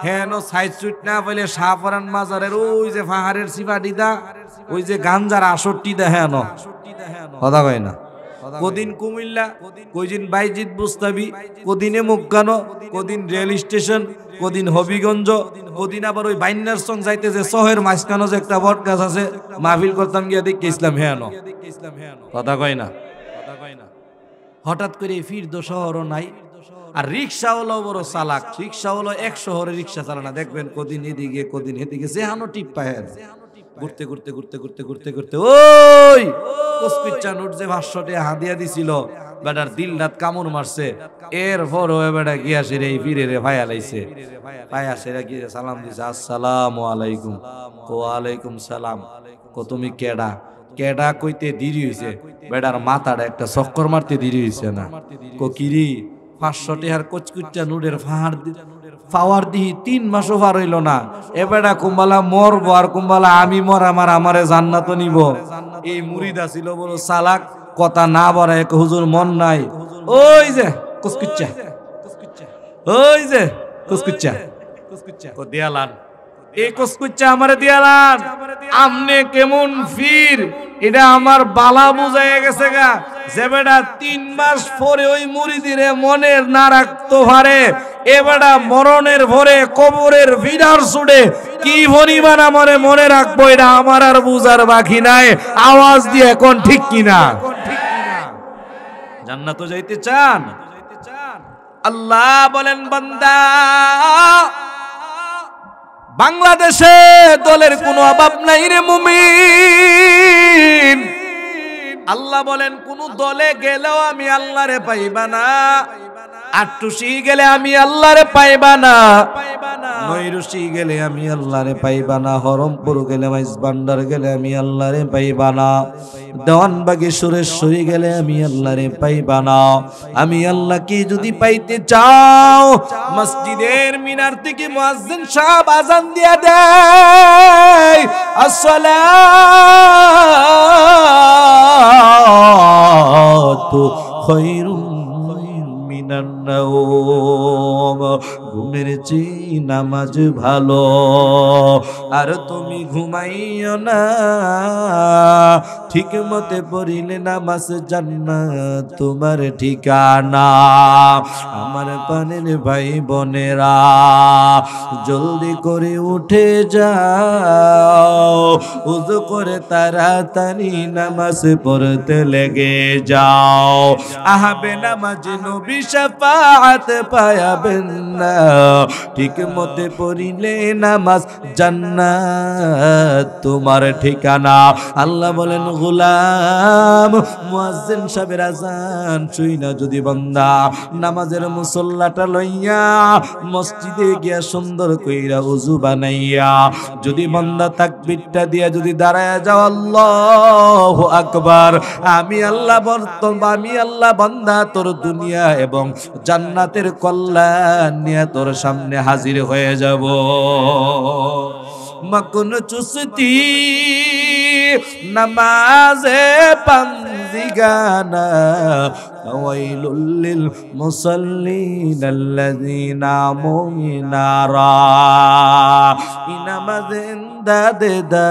হেন সাইড সুইট না পাইলে শাহপরান মাজারের ওই যে পাহাড়ের সিপাটিদা ওই যে গাঞ্জার আসরটিদা হেন কথা কয় না কদিন কুমিল্লা কদিন বাইজিৎ বুস্তাবি কদিনে মুক্কানো কদিন রেল স্টেশন কদিন হবিগঞ্জ কদিন আবার ওই বাইন্নার সং যাইতে যে শহরের মাঝখানো যে একটা বট গাছ আছে মাহফিল করতাম গিয়া দেখে ইসলাম হেন কথা কয় না হঠাৎ করে ফির দো শহরও নাই আর রিক্সা হলো বড় চালাক রিক্সা হলো এক শহরে রিক্সা চালানা দেখবেন কদিন এদিকে কদিন এদিকে যেহানো টিপ পায় ঘুরতে ঘুরতে ঘুরতে ঘুরতে ঘুরতে ঘুরতে ওই কসপিচ্চা নোট যে 500 টাকা হাদিয়া দিছিল বেটার দিল রাত কামড় মারছে এরপর ও বেটা গিয়া সেরে ফিরে রে ভাইয়া লাইছে ভাইয়া সেরা গিয়ে সালাম দিছে আসসালামু আলাইকুম ওয়া আলাইকুম সালাম কো তুমি কেডা কেডা কইতে দেরি হইছে বেটার মাথাটা একটা চক্কর মারতে দেরি হইছে না কো কিরি 500 টাকার কচকুচ্চা নোটের পাওয়ার দিহি 3 মাসও পার হইল না এবেটা কুম্বালা মরবো আর কুম্বালা আমি মর আমারে জান্নাত নিব এই মুরিদা ছিল বড় চালাক কথা না বলে হুজুর মন নাই ওই যে কচকুচ্চা ওই যে কচকুচ্চা ও দিয়ালান এই কচকুচ্চা আমারে দিয়ালান আমনে কেমন ফির এটা আমার বালা বুঝাইয়া গেছে গা যে বেটা 3 মাস পরে ওই মুরিদিরে মনের না রাখতো পারে এ বেটা মরণের ভরে কবরের ভিড়ার ছুড়ে কি পরিমাণ আমারে মনে রাখবো এটা আমার আর বুঝার বাকি নাই আওয়াজ দিয়ে এখন ঠিক কিনা জান্নাত যাইতে চান আল্লাহ বলেন বান্দা বাংলাদেশে দলের কোনো অভাব নাই রে মুমিন আল্লাহ বলেন কোন দলে গেলেও আমি আল্লাহরে পাইবা না আটটুসি গেলে আমি আল্লাহরে পাইবা না নৈরুসি গেলে আমি আল্লাহরে পাইবা না হরমপুর গেলে মাইজবান্ডার গেলে আমি আল্লাহরে পাইবা না দেওয়ানবাগী সুরেশ্বরী গেলে আমি আল্লাহরে পাইবা না আমি আল্লাহকে যদি পাইতে চাও মসজিদের মিনার থেকে মুয়াজ্জিন সাহেব আযান দিয়া দেয় আসসালাতু খায়রুম মিনান নাওম ঘুমের চেয়ে নামাজ ভালো আর তুমি ঘুমাইও না ঠিক মতে পড়িলে নামাজ জান্নাত তোমার ঠিকানা আমার পানের ভাই বোনেরা জলদি করে উঠে যাও ওযু করে তাড়াতাড়ি নামাজ পড়তে লেগে যাও আহাবে নামাজ নবী শাফাআত পায়াবেন না ঠিক মতে পড়িলে নামাজ জান্নাত তোমার ঠিকানা আল্লাহ বলেন গোলাম মুয়াজ্জিন সাহেবের আযান শুইনা যদি বান্দা নামাজের মুসল্লাটা লইয়া মসজিদে গিয়া সুন্দর কইরা ওযু বানাইয়া যদি বান্দা তাকবীরটা দিয়া যদি দাঁড়ায়া যাও আল্লাহু আকবার আমি আল্লাহ বান্দা তোর দুনিয়া এবং জান্নাতের কল্যাণ নিয়ে তোর সামনে হাজির হয়ে যাব মকুন চুস্তি নামাজে পাঞ্জিগানা ওয়াইলুল লিল মুসাল্লিন আল্লাযিনা মুনারা ইনামাযিন দাদা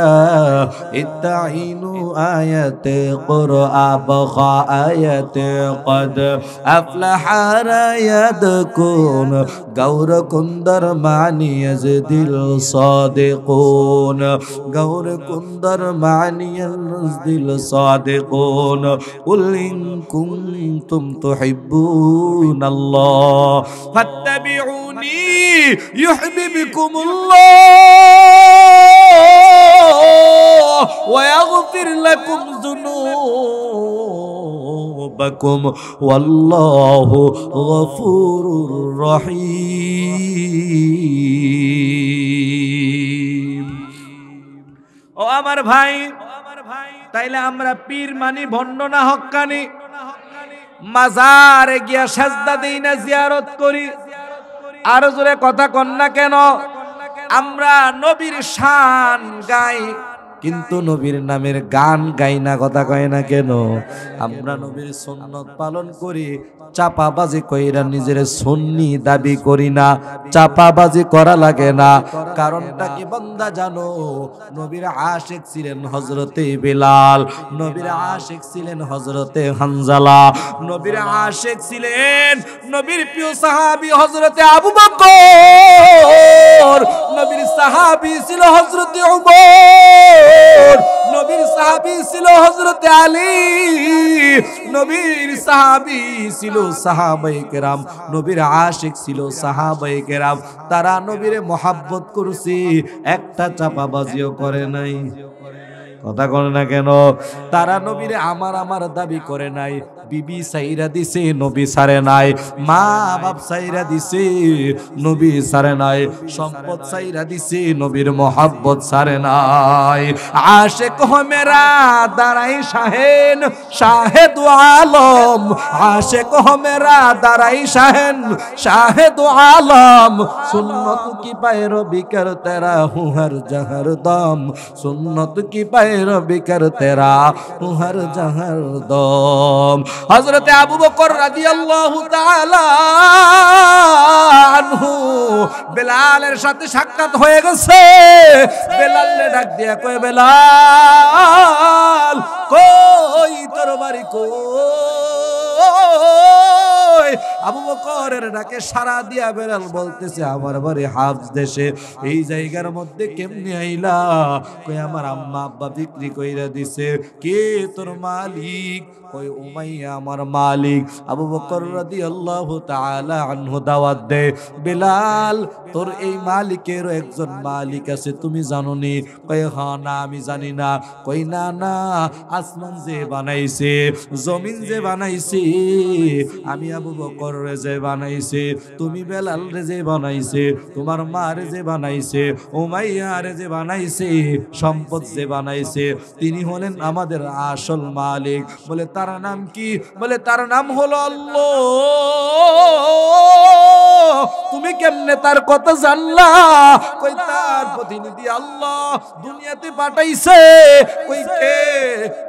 ইতাইনু আয়াতে কুরআ বখা আয়াতে কদ আফলাহা রায়াদকুন গৌর কুন্দর মানি ইয়াজদিল সাদিকুন গৌর কুন্দর মানি ইয়াজদিল সাদিকুন কুল ইন কুনতুম তুহিব্বুনাল্লাহ ফাত্তাবিউনি ইউহিব্বুকুমুল্লাহ ওয়া ইয়াগফির লাকুম যুনুবাকুম ওয়াল্লাহু গফুরুর রহিম ও আমার ভাই তাইলে আমরা পীর মানি ভণ্ড না হক্কানি মাজারে গিয়া সাজদা দেই না জিয়ারত করি আর জোরে কথা কন না কেন? আমরা নবীর শান গাই কিন্তু নবীর নামের গান গাই না, কথা কয় না কেন? আমরা নবীর সুন্নত পালন করি, চাপাবাজি কইরা নিজের সুন্নি দাবি করি না, চাপাবাজি করা লাগে না। কারণটা কি বান্দা জানো? নবীর আশিক ছিলেন হযরতে বিলাল, নবীর আশিক ছিলেন হযরতে হানজালা, নবীর আশিক ছিলেন নবীর প্রিয় সাহাবী হযরতে আবু বকর, নবীর সাহাবী ছিল হযরতে উমর, নবীর সাহাবী ছিল হযরতে আলী, নবীর সাহাবী ছিল সাহাবায়ে কেরাম, নবীর আশিক ছিল সাহাবায়ে কেরাম। তারা নবীরে মহব্বত করছে, একটা চাপাবাজিও করে নাই, কথা কন না কেন? তারা নবীরে আমার দাবি করে নাই। বিবি সাইরা দিছে, নবী সারে নাই। মা বাপ সাইরা দিছে, নবী সারে নাই। সম্পদ সাইরা দিছে, নবীর মোহাব্বত সারে নাই। আশিক হো মেরা দারাই শাহেন শাহেদ আলম, আশিক হো মেরা দারাই শাহেন শাহেদ আলম, সুন্নত কি पैरवी कर तेरा हूँ हर जहर दम, सुन्नत की पैरवी कर तेरा हूँ हर जहर दम। हजरत আবু বকর রাদিয়াল্লাহু তাআলা আনহু বেলালের সাথে সাক্ষাৎ হয়ে গেছে। বেলালকে ডাক দিয়া কয়, বেলাল কই তোর বাড়ি কই? আবু বকরের ডাকে সাড়া দিয়া বেলাল বলতেছে, আমার বাড়ি হাফস দেশে। এই জায়গার মধ্যে কেমনে আইলা? কই আমার আম্মা আব্বা বিক্রি কইরা দিছে। কে তোর মালিক? কই উমাইয়া আমার মালিক। আবু বকর রাদিয়াল্লাহু তাআলা আনহু দাওয়াত দে, বেলাল তোর এই মালিকেরও একজন মালিক আছে, তুমি জানো নি? কই হ্যাঁ, না আমি জানি না। কই না না, আসমান যে বানাইছে, জমিন যে বানাইছে, আমি আবু বকর রে যে বানাইছে, তুমি বেলাল রে যে বানাইছে, তোমার মা রে যে বানাইছে, উমাইয়া রে যে বানাইছে, সম্পদ যে বানাইছে, তিনি হলেন আমাদের আসল মালিক। বলে তার নাম কি? বলে তার নাম হলো আল্লাহ। তুমি কেমনে তার কথা জানলা? কই তার প্রতিনিধি আল্লাহ দুনিয়াতে পাঠাইছে। কই কে?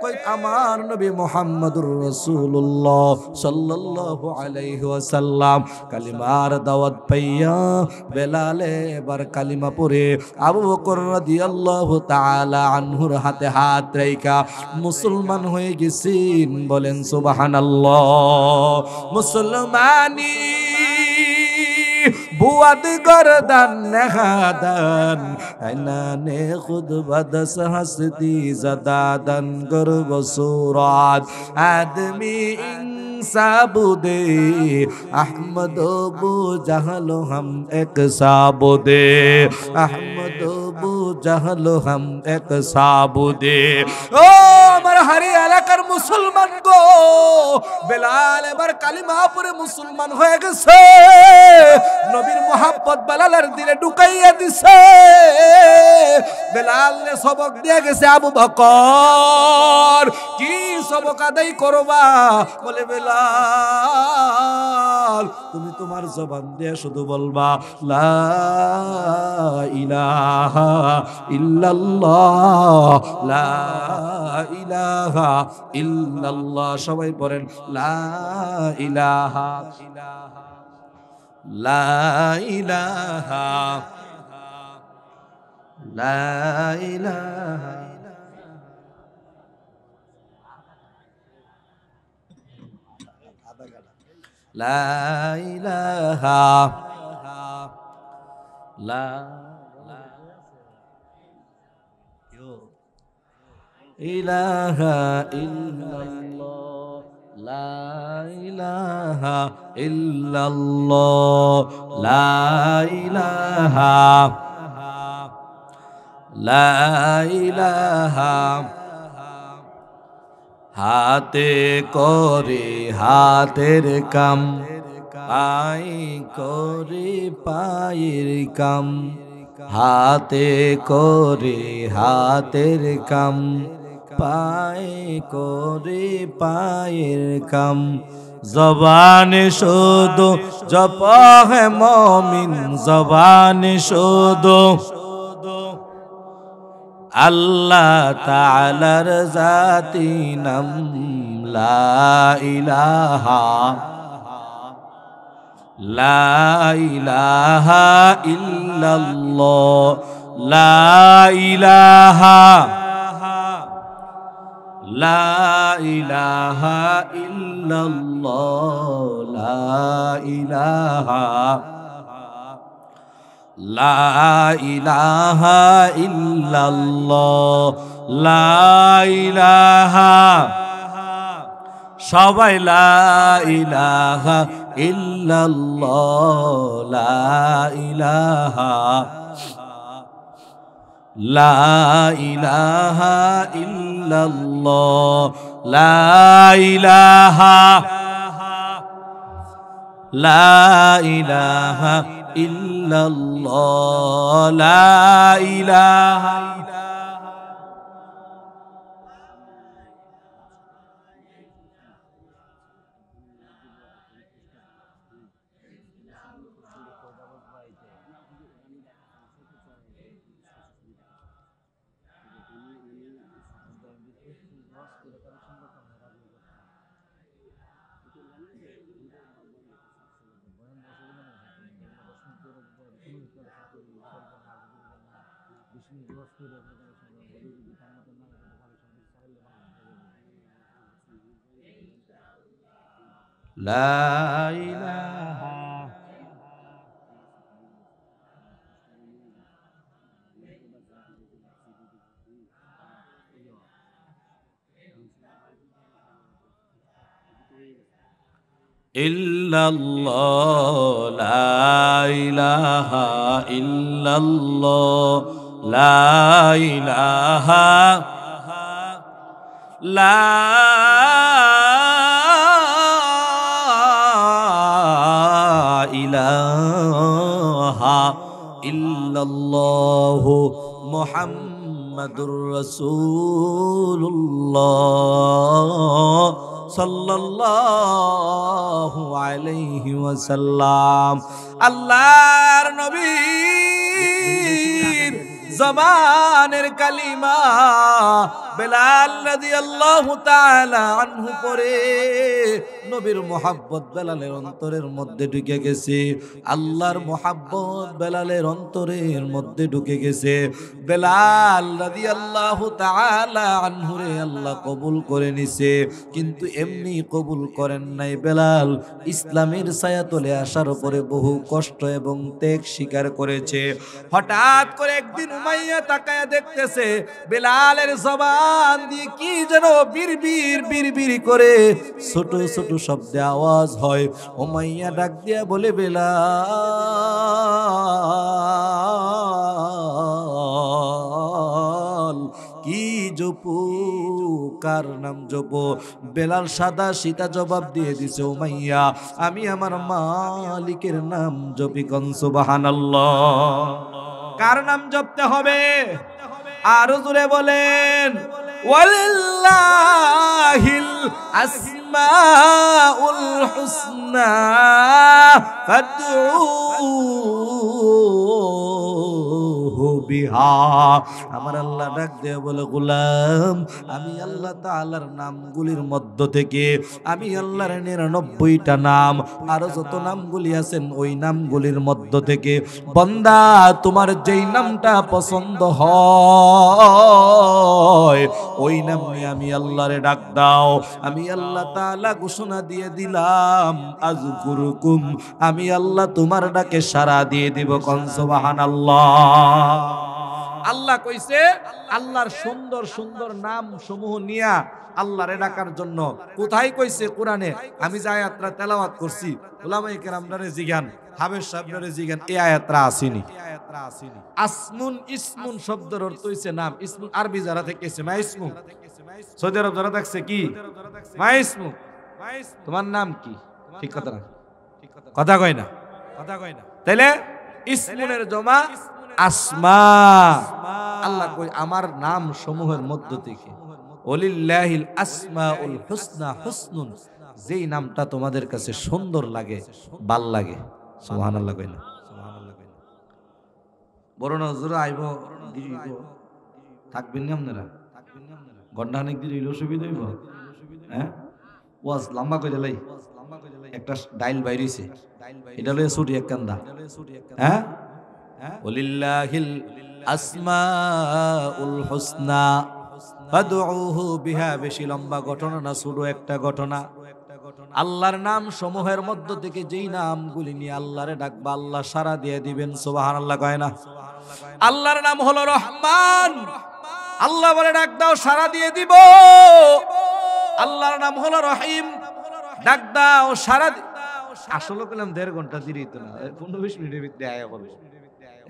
কই আমার নবী মুহাম্মদুর রাসূলুল্লাহ সাল্লাল্লাহু আলাইহি ওয়াসাল্লাম। কালিমার দাওয়াত পাইয়া বেলালে এবার কালিমা পড়ে আবু বকর রাদিয়াল্লাহু তাআলা আনহুর হাতে হাত রাইখা মুসলমান হয়ে গেছেন। বলেন সুবহানাল্লাহ। মুসলমানি বুয়াদ গরদান নেহাদান আইনানে খুদ বদস হসতি জদাদান গর্ব সুরাত আদমি সাবুদে আহমদ বু জাহলো হাম এক সাবুদে, আহমদ বু জাহলো হাম এক সাবুদে। ও আমার হারি এলাকার মুসলমান গো, বেলাল এবার কালিমা পড়ে মুসলমান হয়ে গেছে। নবীর মোহাব্বত বেলালের দিলে ঢুকাইয়া দিছে। বেলালে সবক দিয়ে গেছে আবু বকর। কি সবক আদায় করবা? বলে বেলাল তুমি তোমার জবান দিয়ে শুধু বলবা লা ইলাহা ইল্লাল্লাহ, লা ইলাহা ইল্লাল্লাহ। সবাই পড়েন লা ইলাহা লা ইলাহা লা ইলাহা লা ইলাহা লা ইলাহা ইল্লাল্লাহ, লা ইলাহা ইল্লাল্লাহ, লা ইলাহা লা ইলাহা। হাতে করে হাতের কাম, পাই করে পায়ের কাম, হাতে করে হাতের কাম, পায়ে করে পায়ের কাম। জবানে শুধু জপ হে মুমিন জবানে শুধু আল্লাহ তাআলার জাতি নাম লা ইলাহা ইল্লাল্লাহ লা ইলাহা ইল্লাল্লাহ লা ইলাহা ইল্লাল্লাহ লা ইলাহা সবাই লা ইলাহা ইল্লাল্লাহ লা ইলাহা ইল্লাল্লাহ লা ইলাহা ইল্লাল্লাহ লা ইলাহা لا إله إلا الله لا إله إلا الله لا إله إلا الله محمد رسول الله সাল্লাল্লাহু আলাইহি ওয়াসাল্লাম। আল্লাহর নবীর জবানের কালিমা বেলাল রাদিয়াল্লাহু তাআলা আনহু পরে নবীর মুহাব্বত বেলালের অন্তরের মধ্যে ঢুকে গেছে। আল্লাহর মুহাব্বত বেলালের অন্তরের মধ্যে ঢুকে গেছে। বেলাল রাদিয়াল্লাহু তাআলা আনহু রে আল্লাহ কবুল করে নিছে, কিন্তু এমনি কবুল করেন নাই। বেলাল ইসলামের ছায়াতলে আসার পরে বহু কষ্ট এবং ত্যাগ স্বীকার করেছে। হঠাৎ করে একদিন উমাইয়া তাকায়া দেখতেছে বেলালের জবান দিয়ে কি যেন বিড়বিড় বিড়বিড় করে ছোট ছোট শব্দে আওয়াজ হয়। উমাইয়া ডাক দিয়া বলে, বেলাল কি জপু, কার নাম জপো? বেলাল সাদা সীতা জবাব দিয়ে দিছে, উমাইয়া আমি আমার মালিকের নাম জপি। কোন সুবহানাল্লাহ। কার নাম জপতে হবে? আরো জোরে বলেন, ওয়ালিল্লাহিল আসমাউল হুসনা ফাদউহু বিহা। আমার আল্লাহ ডাক দিয়ে বলে, গোলাম আমি আল্লাহ তাআলার নামগুলির মধ্য থেকে আমি আল্লাহর 99টা নাম আরো যত নামগুলি আছেন ওই নামগুলির মধ্য থেকে বান্দা তোমার যেই নামটা পছন্দ হয় ওই নাম নিয়ে আমি আল্লাহরে ডাক দাও। আমি আল্লাহ তাআলা ঘোষণা দিয়ে দিলাম, আযকুরুকুম, আমি আল্লাহ তোমার ডাকে সাড়া দিয়ে দিব। কোন সুবহানাল্লাহ। আল্লাহ কইছে আল্লাহর সুন্দর সুন্দর নাম সমূহ নিয়া আল্লাহরে ডাকার জন্য। কোথায় কইছে? কোরআনে। আমি যে আয়াতটা তেলাওয়াত করছি, উলামায়ে কেরামরে জিজ্ঞান, হাফেজ সাহেবরে জিজ্ঞান, এই আয়াতটা আসেনি। আসমুন ইসমুন শব্দের অর্থ হইছে নাম। ইসমুন আরবি যারা থেকে মা ইসমু, সৌদি আরব যারা দেখছে কি মা ইসমু, তোমার নাম কি? ঠিক কথা না, কথা কয় না, তাইলে ইসমুনের জমা আসমা। আল্লাহ কই আমার নাম সমূহের মধ্য থেকে ওলিল্লাহিল আসমাউল হুসনা হুসনুন, যেই নামটা তোমাদের কাছে সুন্দর লাগে, ভাল লাগে। সুবহানাল্লাহ কই না? বড় না হুজুর আইব থাকবেন না আপনারা? ঘন্টাখানেক দিলে হইলো সুবিধা হইব। হ্যাঁ, ওয়াজ লম্বা করে লাই, একটা ডাইল বাইরেছে, এটা লয়ে ছুটি এক কান্দা। হ্যাঁ, ওয়ালিল্লাহিল আসমাউল হুসনা ফাদউহু বিহা। বেশি লম্বা ঘটনা না, ছোট একটা ঘটনা। আল্লাহর নাম সমূহের মধ্য থেকে যেই নামগুলি নিয়ে আল্লাহরে ডাকবা, আল্লাহ সাড়া দিয়ে দিবেন। সুবহানাল্লাহ কয় না? আল্লাহর নাম হলো রহমান, আল্লাহ বলে ডাক দাও সাড়া দিয়ে দিব। আল্লাহর নাম হলো রহিম, ডাক দাও সাড়া। আসলে কইলাম 1.5 ঘন্টা দিরিত না, 15-20 মিনিটের ভিতরে আয়া বলবো।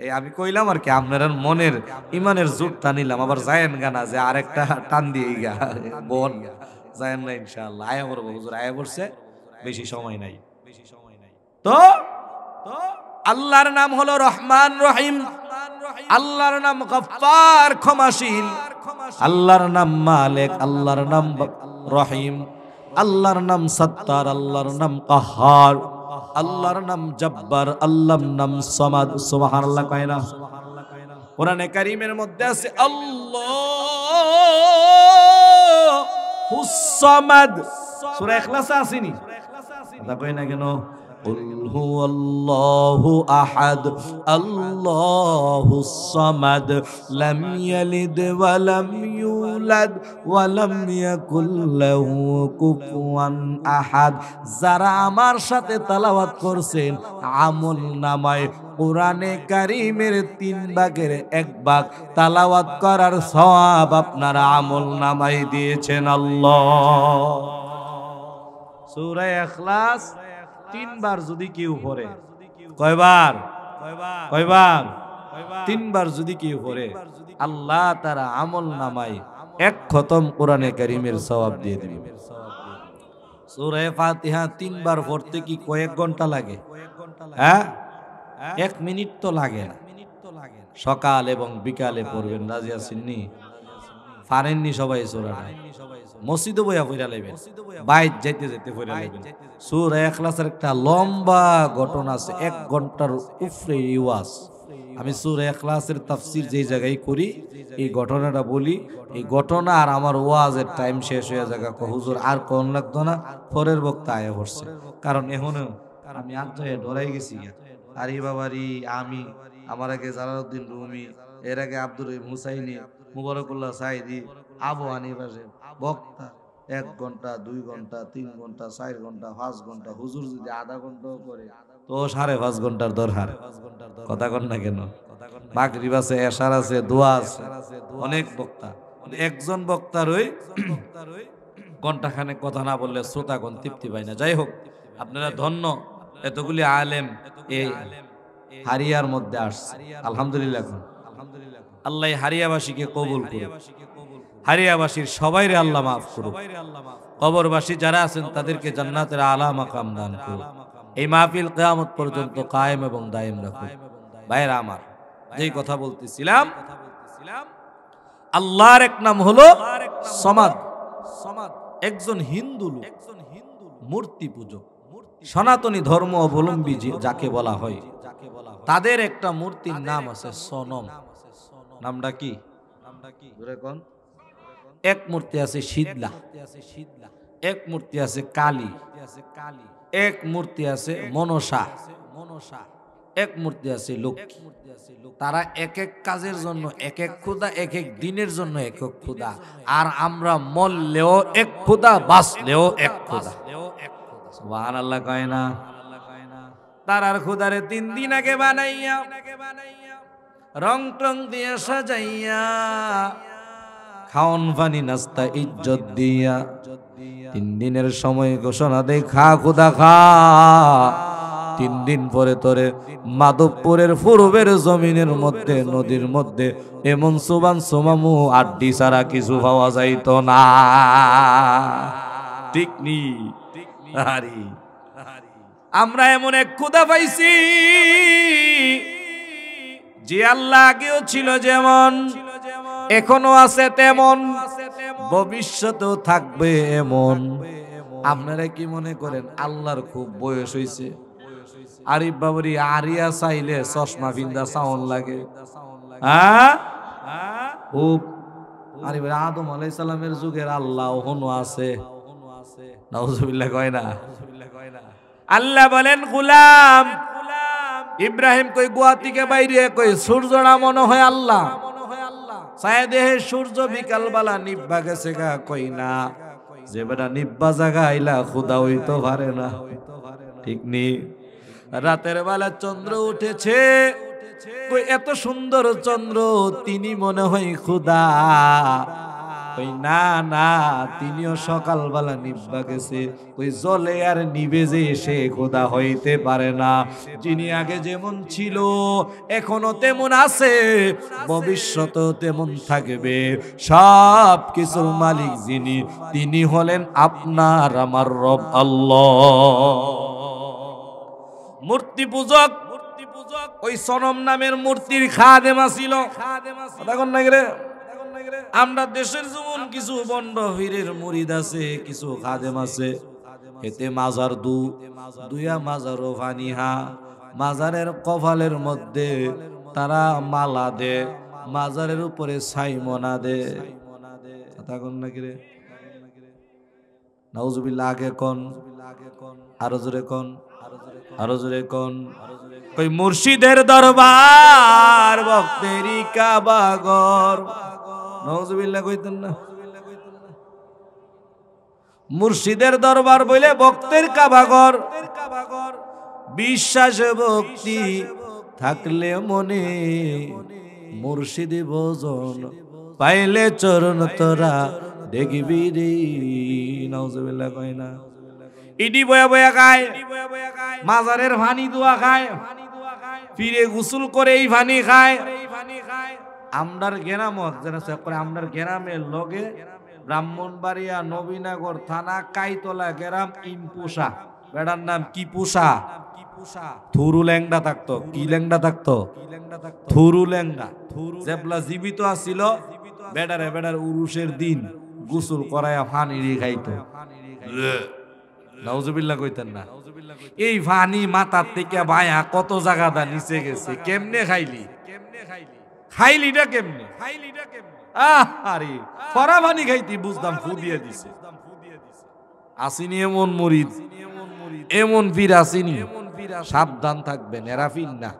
এই আমি কইলাম আর কি, আপনারা মনের ইমানের জোরটা নিলাম। আবার যায়েন গানা যে আরেকটা টান দিয়ে গা বল যায়েন না, ইনশাআল্লাহ আয়া করবো। হুজুর আয়া পড়ছে, বেশি সময় নাই। তো আল্লাহর নাম হলো রহমান রহিম, আল্লাহর নাম গফফার ক্ষমাশীল, আল্লাহর নাম মালিক, আল্লাহর নাম রহিম, আল্লাহর নাম সত্তার, আল্লাহর নাম কাহার, আল্লাহর নাম জব্বার, আল্লাহর নাম সমাদ। সুবহানাল্লাহ কয় না? কোরআনে কারীমের মধ্যে আছে আল্লাহুস সামাদ। সূরা ইখলাসে আসেনি? কথা কই না কেন? কুল হুয়াল্লাহু আহাদ আল্লাহুস সামাদ লাম ইয়ালিদ ওয়া লাম ইউলাদ ওয়া লাম ইয়াকুল লাহু কুফুয়ান আহাদ। যারা আমার সাথে তেলাওয়াত করছেন, আমল নামায় কোরআনে কারীমের 3 ভাগের 1 ভাগ তেলাওয়াত করার সওয়াব আপনারা আমল নামায় দিয়েছেন আল্লাহ। সূরা ইখলাস 3 বার যদি কেউ পড়ে, কয়বার? 3 বার যদি কেউ পড়ে, আল্লাহ তারা আমল নামায় 1 খতম কোরআনে কারীমের সওয়াব দিয়ে দিবেন। সূরা ফাতিহা 3 বার পড়তে কি কয়েক ঘন্টা লাগে? হ্যাঁ, 1 মিনিট তো লাগে না। সকাল এবং বিকালে পড়বেন। রাজি আছেননি? পারেননি সবাই সূরাটা? মসজিদে বইয়া পড়া লাইবেন, বাইত যাইতে যাইতে পড়া লাইবেন। সূরা ইখলাসের একটা লম্বা ঘটনা আছে, 1 ঘন্টার উপরে ওয়াজ। আমি সূরা ইখলাসের তাফসীর যেই জায়গায় করি, এই ঘটনাটা বলি। এই ঘটনা আর আমার ওয়াজের টাইম শেষ হয়ে যাবে। হুজুর আর কোন লাগতো না, পরের বক্তা আয়া পড়ছে। কারণ এখনো আমি আত্মায় ডরাই গেছি। আর এই বাবারি আমি, আমার আগে জালালউদ্দিন রুমি, এর আগে আব্দুর রহিম হুসাইনি, মুবারকুল্লাহ সাইদি, আবু হানিফা বক্তা 1 ঘন্টা 2 ঘন্টা 3 ঘন্টা 4 ঘন্টা 5 ঘন্টা। হুজুর যদি আধা ঘন্টাও করে তো 5.5 ঘন্টার দরকার। কথা কন না কেন? মাগরিব আছে, এশার আছে, দোয়া আছে, অনেক বক্তা। একজন বক্তার ওই ঘন্টাখানেক কথা না বললে শ্রোতাগণ তৃপ্তি পায় না। যাই হোক, আপনারা ধন্য, এতগুলি আলেম এই হারিয়ার মধ্যে আসছে। আলহামদুলিল্লাহ, আল্লাহ হারিয়াবাসীকে কবুল করুন, হারিয়াবাসীর সবাইরে আল্লাহ মাফ করুন, কবরবাসী যারা আছেন তাদেরকে জান্নাতের আলা মাকাম দান করুন। এই মাহফিল কিয়ামত পর্যন্ত কায়েম এবং দায়েম রাখুন। ভাইরা আমার, যেই কথা বলতেছিলাম, আল্লাহর এক নাম হলো সমাদ। একজন হিন্দু লোক, মূর্তি পূজক, সনাতনী ধর্ম অবলম্বী যাকে বলা হয়, তাদের একটা মূর্তির নাম আছে সনম। নামটা কি? এক মূর্তি আছে শীতলা, এক মূর্তি আছে কালী, এক মূর্তি আছে মনসা, এক মূর্তি আছে লক্ষ্মী। তারা এক এক কাজের জন্য এক এক খোদা, এক এক দিনের জন্য এক এক খোদা। আর আমরা মরলেও এক খোদা, বাঁচলেও এক খোদা। সুবহানাল্লাহ কয় না? তারার খোদারে 3 দিন আগে বানাইয়া, রং টং দিয়ে সাজাইয়া, খাওন পানি নাস্তা ইজ্জত দিয়া 3 দিনের সময় ঘোষণা দেয়, খা খোদা খা। 3 দিন পরে তোরে মাধবপুরের পূর্বের জমিনের মধ্যে, নদীর মধ্যে এমন সুবান সুমামু আড্ডি ছাড়া কিছু পাওয়া যাইত না। ঠিক নি? আমরা এমন এক খোদা পাইছি যে আল্লাহ আগেও ছিল যেমন, এখনো আছে তেমন, ভবিষ্যতেও থাকবে এমন। আপনারা কি মনে করেন আল্লাহর খুব বয়স হইছে? আরিফ বাবরি আরিয়া চাইলে চশমা বিন্দা সাউন্ড লাগে। হ্যাঁ, খুব আরিফ আদম আলাইহিস সালামের যুগের আল্লাহ ওহনো আছে। নাউজুবিল্লাহ কয় না? আল্লাহ বলেন গোলাম ইব্রাহিম কই গুয়া থেকে বাইরে কই সূর্যটা মনে হয় আল্লাহ ছায়া দেহে সূর্য বিকাল বেলা নিব্বা গেছে গা, কই না যে বেটা নিব্বা জায়গা আইলা খুদা হইতো পারে না, ঠিক নি? রাতের বেলা চন্দ্র উঠেছে, কই এত সুন্দর চন্দ্র তিনি মনে হয় খুদা, কই না না তিনিও সকালবেলা নিব্বা গেছে, কই জলে আর নিবে যে সে খোদা হইতে পারে না। যিনি আগে যেমন ছিল এখনো তেমন আছে, ভবিষ্যতেও তেমন থাকবে, সব কিছুর মালিক যিনি তিনি হলেন আপনার আমার রব আল্লাহ। মূর্তি পূজক ওই সনম নামের মূর্তির খাদেমা ছিল। দেখুন না রে, আমরা দেশের যেমন কিছু বন্ড পীরের মুরিদ আছে, কিছু খাদেম আছে, এতে মাজার দুইয়া মাজারও ফানিহা, মাজারের কপালের মধ্যে তারা মালা দে, মাজারের উপরে ছাইমনা দে। দেখুন নাকি রে, নাউজুবিল্লাহ। আগে কোন আরো জোরে কোন, আরো জোরে কোন। কই মুর্শিদের দরবার ভক্তেরই কাবাগর। নাউজুবিল্লাহ কইতেন না? মুর্শিদের দরবার বলে ভক্তের কাবাগর। বিশ্বাস ভক্তি থাকলে মনে, মুর্শিদি ভজন পাইলে চরণ তোরা দেখবি রে। নাউজুবিল্লাহ কই না? ইডি বয়া বয়া খায়, মাজারের পানি দোয়া খায়, ফিরে গোসল করে এই পানি খায়। আমরার গ্রামত যেন আমরার গ্রামের লগে ব্রাহ্মণবাড়িয়া নবীনগর থানা কাইতলা গ্রাম ইনপুষা, বেড়ার নাম কি পুষা, থুরু ল্যাংডা থাকতো। কি ল্যাংডা থাকতো? থুরু ল্যাংডা। যেবলা জীবিত আছিল বেড়ারে বেড়ার উরুষের দিন গোসল করায়া পানি খাইতো। নাউজুবিল্লাহ কইতেন না? এই পানি মাথার থেকে বায়া কত জায়গাটা নিচে গেছে, কেমনে খাইলি? খাইলিটা কেমনে? আরে ফরা পানি খাইতি বুঝতাম, ফু দিয়ে দিছে। আসিনি এমন মুরিদ, এমন পীর আসিনি, সাবধান থাকবেন, এরা ফির না।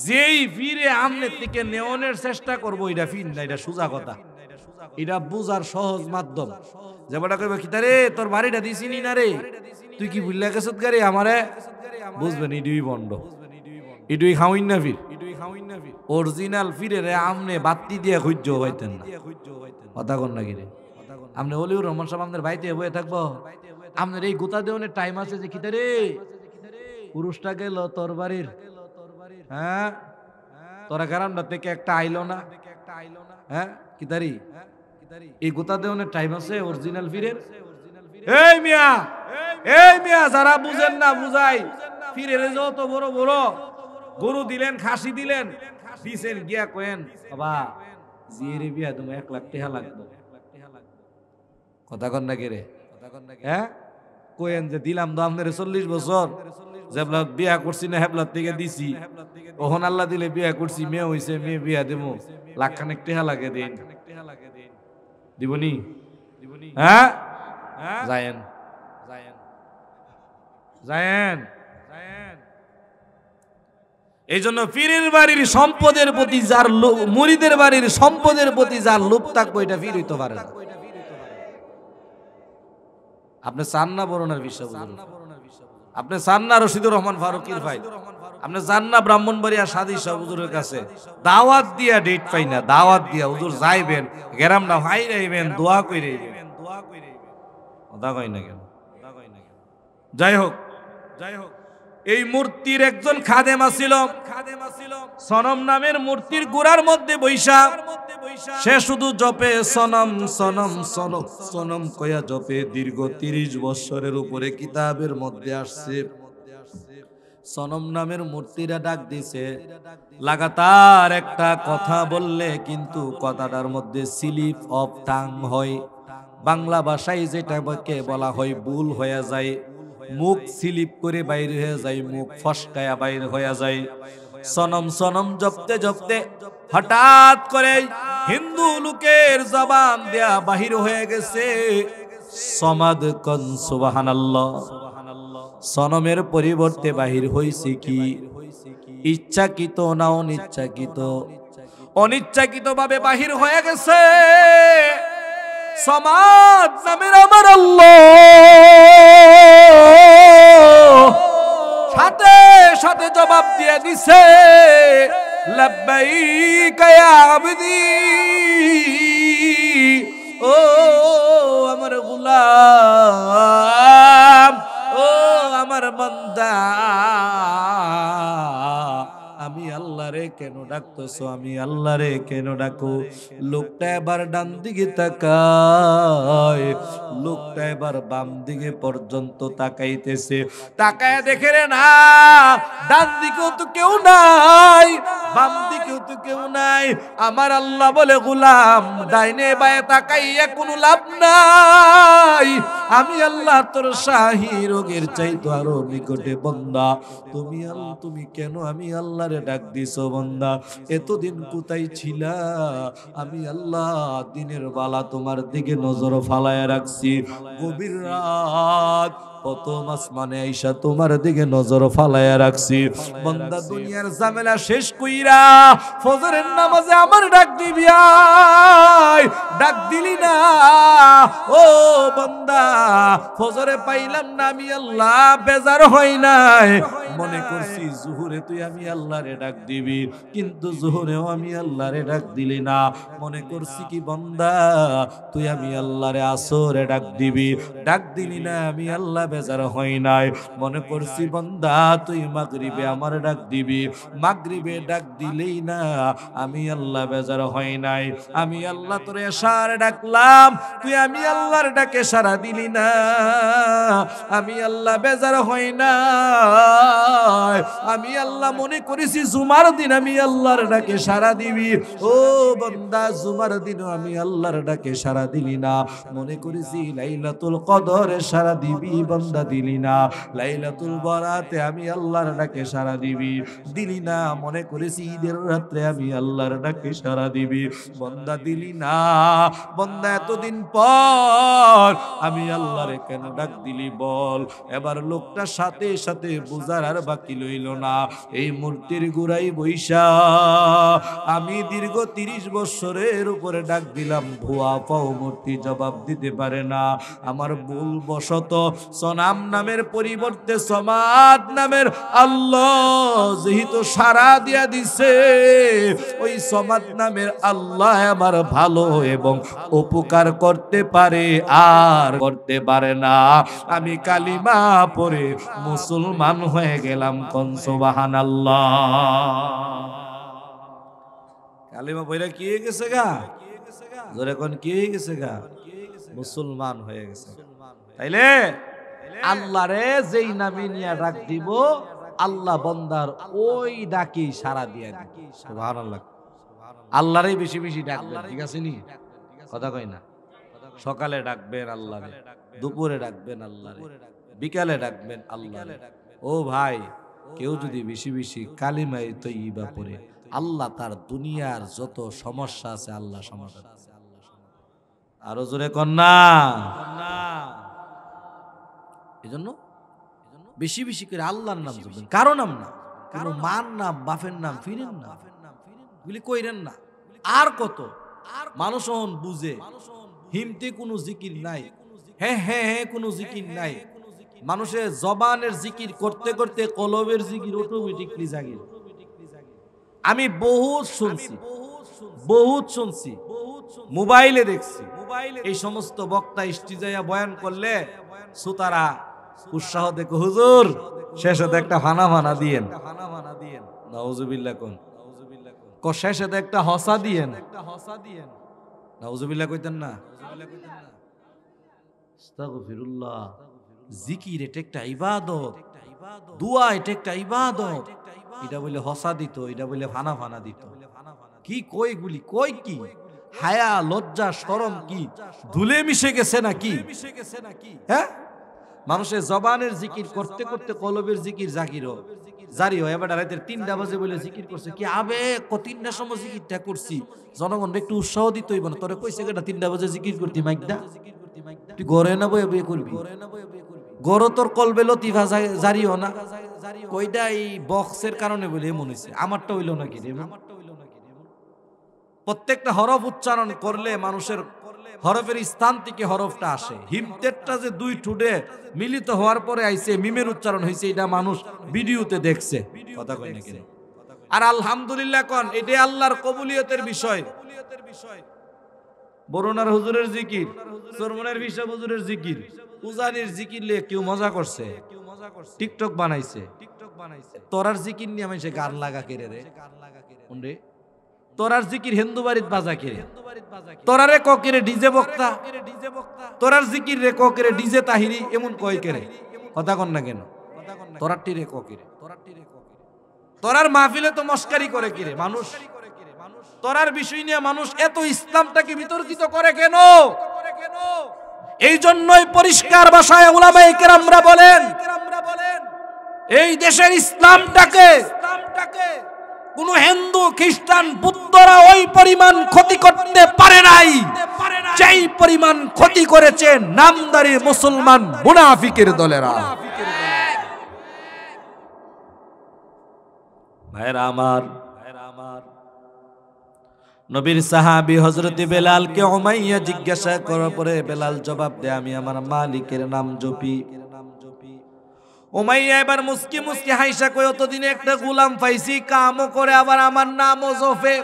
যেই ফিরে আমনের থেকে নেওয়ানোর চেষ্টা করবো, এটা ফির না, এটা সোজা কথা, এটা বুঝার সহজ মাধ্যম। যেটা কইবা কি রে তোর বাড়িটা দিছিনি না রে, তুই কি ভুল্লা গেছত গারে আমারে, বুঝবেন ইডুই বন্ড, ইডুই খাওয়াইন না ফির। অরিজিনাল ফিরে রে আমনে বাত্তি দিয়ে খুঁজ হইতেন না। কথা কন নাকি রে? আপনি অলিউর রহমান সাহেব আমাদের বাড়িতে বয়ে থাকবো, আপনার এই গোতা দেওয়ানের টাইম আছে যে কিতা রে পুরুষটা গেল তোর বাড়ির, হ্যাঁ তোরা গ্রামটা থেকে একটা আইলো না, হ্যাঁ কিতারি এই গোতা দেওয়ানের টাইম আছে অরিজিনাল ফিরের। এই মিয়া, এই মিয়া, যারা বুঝেন না বুঝাই, ফিরের যত বড় বড় গরু দিলেন, খাসি দিলেন, দিছেন গিয়া কয়েন বাবা জিরে বিয়া তুমি 1 লাখ টাকা লাগবে। কথা কন নাকি রে? হ্যাঁ কয়েন যে দিলাম তো আপনার 40 বছর, যেবলা বিয়া করছি না হেবলার থেকে দিছি, ওহন আল্লাহ দিলে বিয়া করছি, মেয়ে হইছে, মেয়ে বিয়া দেবো, লাখখানেক টাকা লাগে দিন, দিবনি? হ্যাঁ যায়েন যায়েন। এই জন্য পীরের বাড়ির সম্পদের প্রতি যার লোভ, মুরিদের বাড়ির সম্পদের প্রতি যার লোভ থাকবে, এটা পীর হইতে পারে না। আপনি চান না বরুণার বিশ্বাস, আপনি চান না রশিদুর রহমান ফারুকির ভাই, আপনি চান না ব্রাহ্মণবাড়িয়া সাদি শাহ হুজুরের কাছে দাওয়াত দিয়া ডেট পাই না, দাওয়াত দিয়া হুজুর যাইবেন, গেরামটা ভাই রাইবেন, দোয়া কইরে কথা কই না কেন? যাই হোক, যাই হোক, এই মূর্তির একজন খাদেমা ছিল, সনম নামের মূর্তির গোড়ার মধ্যে বৈশা সে শুধু জপে সনম সনম সনম সনম কয়া জপে। দীর্ঘ 30 বছরের উপরে কিতাবের মধ্যে আসছে সনম নামের মূর্তিরা ডাক দিছে, লাগাতার একটা কথা বললে কিন্তু কথাটার মধ্যে স্লিপ অফ টাং হয়, বাংলা ভাষায় যেটাকে বলা হয় ভুল হয়ে যায়, মুখ স্লিপ করে বাইর হয়ে যায়, মুখ ফসকায়া বাইর হয়ে যায়। সনম সনম জপতে জপতে হঠাৎ করে হিন্দু লোকের জবান দেয়া বাহির হয়ে গেছে সমাদ কন সুবহানাল্লাহ। সনমের পরিবর্তে বাহির হইছে কি? ইচ্ছাকৃত না অনিচ্ছাকৃত? অনিচ্ছাকৃত ভাবে বাহির হয়ে গেছে সমাদ নামের আমার আল্লাহ। সাথে সাথে জবাব দিয়ে দিছে লাব্বাইকা ইয়া আবদি, ও আমার গোলাম, ও আমার বান্দা, আমি আল্লাহরে কেন ডাকতেছো? আমি আল্লাহরে কেন ডাকো? লোকটা এবার ডান দিকে তাকায়, লোকটা এবার বাম দিকে পর্যন্ত তাকাইতেছে। তাকায় দেখে রে না, ডান দিকেও তো কেউ নাই, বাম দিকেও তো কেউ নাই। আমার আল্লাহ বলে গোলাম ডাইনে বায়ে তাকাইয়া কোনো লাভ নাই, আমি আল্লাহ তোর শাহী রোগের চাইতো আরো নিকটে। বান্দা তুমি কেন আমি আল্লাহরে ডাক দিছো? বান্দা এতদিন কোথায় ছিলা? আমি আল্লাহ দিনের বেলা তোমার দিকে নজর ফালায় রাখছি, গভীর রাত প্রথম আসমানে আইসা তোমার দিকে নজর ফালায়া রাখছি। বান্দা দুনিয়ার ঝামেলা শেষ কইরা ফজরের নামাজে আমার ডাক দিবি, আয় ডাক দিলি না। ও বান্দা ফজরে পাইলাম না, আমি আল্লাহ বেজার হই নাই, মনে করছি জোহরে তুই আমি আল্লাহরে ডাক দিবি, কিন্তু জোহরেও আমি আল্লাহরে ডাক দিলি না। মনে করছি কি বান্দা তুই আমি আল্লাহরে আসরে ডাক দিবি, ডাক দিলি না, আমি আল্লাহ বেজার হই নাই। মনে করছি বান্দা তুই মাগরিবে আমার ডাক দিবি, মাগরিবে ডাক দিলেই না, আমি আল্লাহ বেজার হই নাই। আমি আল্লাহ তোর এশারে ডাকলাম, তুই আমি আল্লাহর ডাকে সাড়া দিলি না, আমি আল্লাহ বেজার হই না। আমি আল্লাহ মনে করেছি জুমার দিন আমি আল্লাহর ডাকে সাড়া দিবি। ও বান্দা জুমার দিনও আমি আল্লাহর ডাকে সাড়া দিলি না। মনে করেছি লাইলাতুল কদরে সাড়া দিবি, বান্দা দিলি না। লাইলাতুল বরাতে আমি আল্লাহর ডাকে সাড়া দিবি, দিলি না। মনে করেছি ঈদের রাত্রে আমি আল্লাহর ডাকে সাড়া দিবি, বান্দা দিলি না। বান্দা এতদিন পর আমি আল্লাহরে কেন ডাক দিলি বল? এবার লোকটা সাথে সাথে বুঝার আর বাকি লইল না। এই মূর্তির গুড়াই বৈশা আমি দীর্ঘ 30 বছরের উপরে ডাক দিলাম, ভুয়া পাও মূর্তি জবাব দিতে পারে না। আমার ভুল বশত সনাম নামের পরিবর্তে সমাদ নামের আল্লাহ যেহেতু সারা দিয়া দিছে, ওই সমাদ নামের আল্লাহ আমার ভালো এবং উপকার করতে পারে আর করতে পারে না। আমি কালিমা পড়ে মুসলমান হয়ে গেলাম, কোন সুবহানাল্লাহ। কালিমা পড়ে কি হয়ে গেছে গা? জোরে কোন কি হয়ে গেছে গা? মুসলমান হয়ে গেছে। তাইলে আল্লাহরে যেই নামে নিয়ে ডাক দিব, আল্লাহ বান্দার ওই ডাকি সাড়া দিয়ে দিবে। সুবহানাল্লাহ। আল্লাহরে বেশি বেশি ডাকবেন, ঠিক আছে নি? কথা কই না? সকালে ডাকবেন আল্লাহরে, দুপুরে ডাকবেন আল্লাহরে, বিকালে ডাকবেন আল্লাহরে। ও ভাই, কেউ যদি বেশি বেশি কালিমায়ে তয়্যিবা পড়ে, আল্লাহ তার দুনিয়ার যত সমস্যা আছে আল্লাহ সমাধান। আরো জোরে কন্যা। এজন্য বেশি বেশি করে আল্লাহর নাম জপবেন, কারো নাম না, কোন মার নাম, বাপের নাম, ফিরেন না, এগুলি কইরেন না। আর কত মানুষ বুঝে হিমতে কোনো জিকির নাই, হ্যাঁ হ্যাঁ হ্যাঁ কোনো জিকির নাই। মানুষের জবানের জিকির করতে করতে কলবের জিকির অটোমেটিকলি জাগে। আমি বহুত শুনছি, মোবাইলে দেখছি, এই সমস্ত বক্তা স্টেজে বয়ান করলে সুতারা উৎসাহ দেখো, হুজুর শেষে একটা ফানা ফানা দিয়েন, নাউজুবিল্লাহ কোন শেষে একটা হসা দিয়েন, নাউজুবিল্লাহ কইতেন না। আস্তাগফিরুল্লাহ। জিকির এটা একটা ইবাদত, দোয়া এটা একটা ইবাদত। এটা বলে হসা দিত, এটা বলে ফানা ফানা দিত। কি কই গুলি, কই কি হায়া লজ্জা শরম কি ধুলে মিশে গেছে নাকি? হ্যাঁ, মানুষের জবানের জিকির করতে করতে কলবের জিকির জারি হয়। এবার রাতের 3টা বাজে বলে জিকির করছে, কি আবেগ, 3টার সময় জিকিরটা করছি। জনগণ একটু উৎসাহ দিতে হইব না? তোরে কইছে কেটা 3টা বাজে জিকির করতি মাইকটা? তুই ঘরে না বইয়া বিয়ে করবি? গড় তোর কলবে লতিফা জারিও না, কইটা এই বক্সের কারণে বলে এমন হইছে। আমারটা হইল নাকি রে? প্রত্যেকটা হরফ উচ্চারণ করলে মানুষের হরফের স্থান থেকে হরফটা আসে। হিমতেরটা যে 2 ঠোঁটে মিলিত হওয়ার পরে আইছে মিমের উচ্চারণ হয়েছে, এটা মানুষ ভিডিওতে দেখছে। কথা কই নাকি? আর আলহামদুলিল্লাহ কোন, এটাই আল্লাহর কবুলিয়তের বিষয়। বরুণার হুজুরের জিকির, চরমনের বিশা হুজুরের জিকির, উজানির জিকির নিয়ে কেউ মজা করছে, টিকটক বানাইছে। তোরার জিকির নিয়ে আমি গান লাগা কেড়ে রে রে, তোরার জিকির হিন্দু বাড়িত বাজা কেড়ে, তোরারে ককেরে ডিজে বক্তা, তোরার জিকির রে ককেরে ডিজে তাহিরি, এমন কয় কেড়ে? কথা কন না কেন? তোরার টিরে ককেরে, তোরার মাহফিলে তো মস্কারি করে কিরে মানুষ? তোরার বিষয় নিয়ে মানুষ এত ইসলামটাকে বিতর্কিত করে কেন? এই জন্যই পরিষ্কার ভাষায় উলামায়ে কেরামরা বলেন, এই দেশের ইসলামটাকে কোন হিন্দু খ্রিস্টান বুদ্ধরা ওই পরিমাণ ক্ষতি করতে পারে নাই যেই পরিমাণ ক্ষতি করেছে নামদারি মুসলমান মুনাফিকের দলেরা। ভাইরা আমার, নবীর সাহাবী হযরত বেলালকে উমাইয়া জিজ্ঞাসা করার পরে বেলাল জবাব দেয়, আমি আমার মালিকের নাম জপি। উমাইয়া এবার মুস্কি মুস্কি হাইসা কই, অতদিনে একটা গোলাম পাইছি, কামও করে আবার আমার নামও জপে।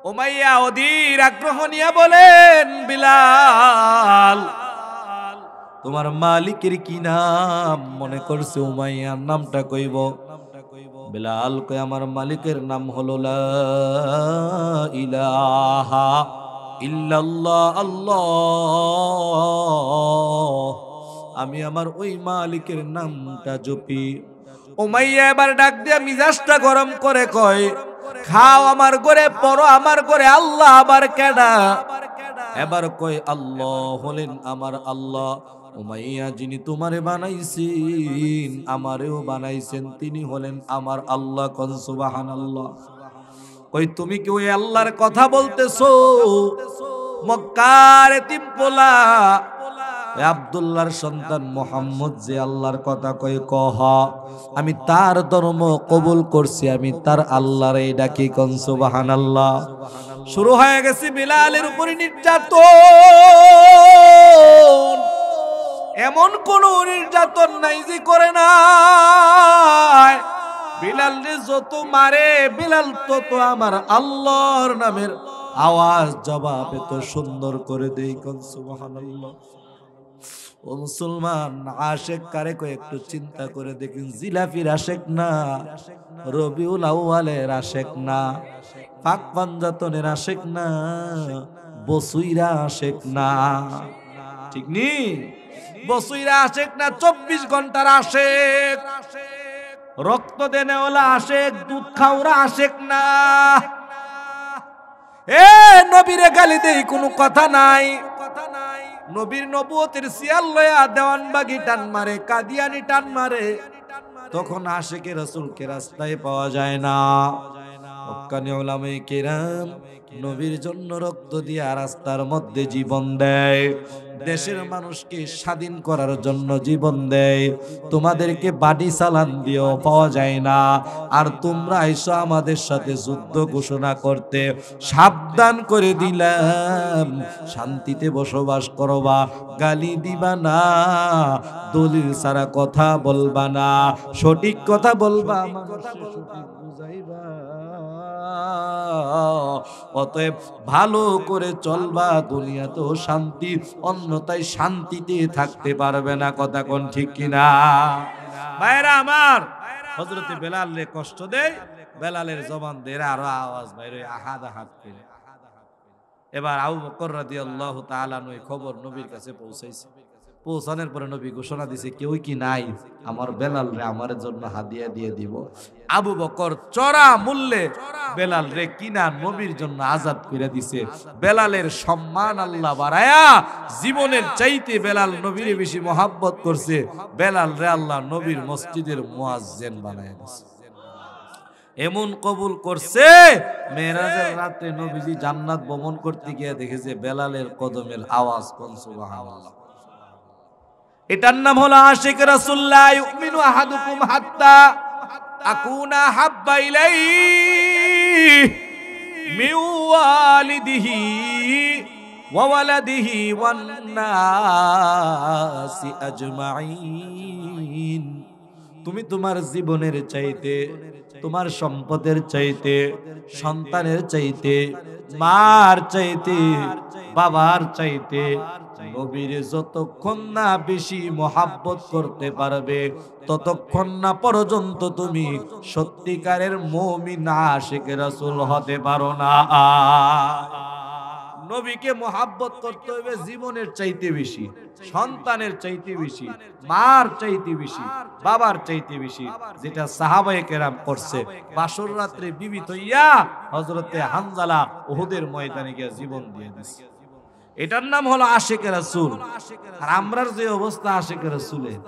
উমাইয়া অধীর আগ্রহ নিয়ে বলেন, বিলাল তোমার মালিকের কি নাম? মনে করছে উমাইয়ার নামটা কইব। বেলাল কয়, আমার মালিকের নাম হলো লা ইলাহা ইল্লাল্লাহ, আল্লাহ। আমি আমার ওই মালিকের নামটা জপি। উমাইয়া এবার ডাক দিয়া মিজাজটা গরম করে কয়, খাও আমার ঘরে, পড়ো আমার ঘরে, আল্লাহ আবার কেডা? এবার কয়, আল্লাহ হলেন আমার আল্লাহ। উমাইয়া যিনি তোমারে বানাইছেন আমারেও বানাইছেন, তিনি হলেন আমার আল্লাহ। কোন সুবহানাল্লাহ। কই তুমি কি ওই আল্লাহর কথা বলতেছো? মক্কার এতিম পোলা আব্দুল্লাহর সন্তান মুহাম্মদ যে আল্লাহর কথা কই, কহ আমি তার ধর্ম কবুল করছি, আমি তার আল্লাহরে ডাকি। কোন সুবহানাল্লাহ। শুরু হয়ে গেছে বিলালের উপরে নির্যাতন। এমন কোন নির্যাতন নাই যে করে না। বিলাল যত মারে, বিলাল তত আমার আল্লাহর নামের আওয়াজ জবাব এত সুন্দর করে দেই। কোন সুবহানাল্লাহ। ও মুসলমান, আশেক কারে কয় একটু চিন্তা করে দেখেন। জিলাফির আশেক না, রবিউল আউয়ালের আশেক না, পাক পাঞ্জাতনের আশেক না, বসুইরা আশেক না। ঠিক নি? বসুইরা আশেক না, 24 ঘন্টার আশেক, রক্ত দেনেওয়ালা আশেক, দুধ খাওরা আশেক না। এ নবীরে গালি দেই কোনো কথা নাই। নবীর নবুয়তের সিয়াল লয়া দেওয়ানবাগি টান মারে, কাদিয়ানি টান মারে, তখন আশেকে রাসূলকে রাস্তায় পাওয়া যায় না। হক্কানি উলামায়ে কেরাম নবীর জন্য রক্ত দিয়া রাস্তার মধ্যে জীবন দেয়, দেশের মানুষকে স্বাধীন করার জন্য জীবন দেয়। তোমাদেরকে বাড়ি চালান দিয়েও পাওয়া যায় না, আর তোমরা আইসো আমাদের সাথে যুদ্ধ ঘোষণা করতে। সাবধান করে দিলাম, শান্তিতে বসবাস করবা, গালি দিবা না, দলিল ছাড়া কথা বলবা না, সঠিক কথা বলবা, বুঝাইবা। অতএব ভালো করে চলবা, দুনিয়াতেও শান্তি, অন্যথায় শান্তিতে থাকতে পারবে না। কথা কোন ঠিক কিনা? ভাইরা আমার, হযরতে বেলালে কষ্ট দেয়, বেলালের জবান দিয়ে আরো আওয়াজ বাইরে, আহাদ আহাদ করে। এবার আবু বকর রাদিয়াল্লাহু তাআলা নয় খবর নবীর কাছে পৌঁছাইছে। পৌঁছানোর পরে নবী ঘোষণা দিছে, কেউ কি নাই আমার বেলাল রে আমার জন্য হাদিয়া দিয়ে দিব। আবু বকর চড়া মূল্যে বেলাল রে কিনা নবীর জন্য আজাদ করে দিছে। বেলালের সম্মান আল্লাহ বাড়ায়া জীবনের চাইতে বেলাল নবীর বেশি মহাব্বত করছে। বেলাল রে আল্লাহ নবীর মসজিদের মুয়াজ্জিন বানায় দিছে। এমন কবুল করছে, মেরাজের রাতে নবীজি জান্নাত ভ্রমণ করতে গিয়ে দেখেছে বেলালের কদমের আওয়াজ। কোন সুবহানাল্লাহ। এটার নাম হলো আশিক রাসূলুল্লাহ। ইউমিনু আহাদুকুম হাত্তা আকুনা হাব্বা ইলাইহি মিন ওয়ালিদিহি ওয়া ওয়ালাদিহি ওয়ান নাসি আজমাইন। তুমি তোমার জীবনের চাইতে, তোমার সম্পদের চাইতে, সন্তানের চাইতে, মার চাইতে, বাবার চাইতে নবীর যতক্ষণ না বেশি মহাব্বত করতে পারবে ততক্ষণ না পর্যন্ত তুমি সত্যিকারের মুমিন আশিক রাসূল হতে পারো না। নবীকে মহাব্বত করতে হবে জীবনের চাইতে বেশি, সন্তানের চাইতে বেশি, মার চাইতে বেশি, বাবার চাইতে বেশি, যেটা সাহাবায়ে কেরাম করছে। বাসর রাত্রে বিবি তৈয়া হযরতে হানজালা উহুদের ময়দানে গিয়ে জীবন দিয়ে দিছে। এটার নাম হলো আশিক রাসূল। আর আমরার যে অবস্থা আশিক রাসূলের,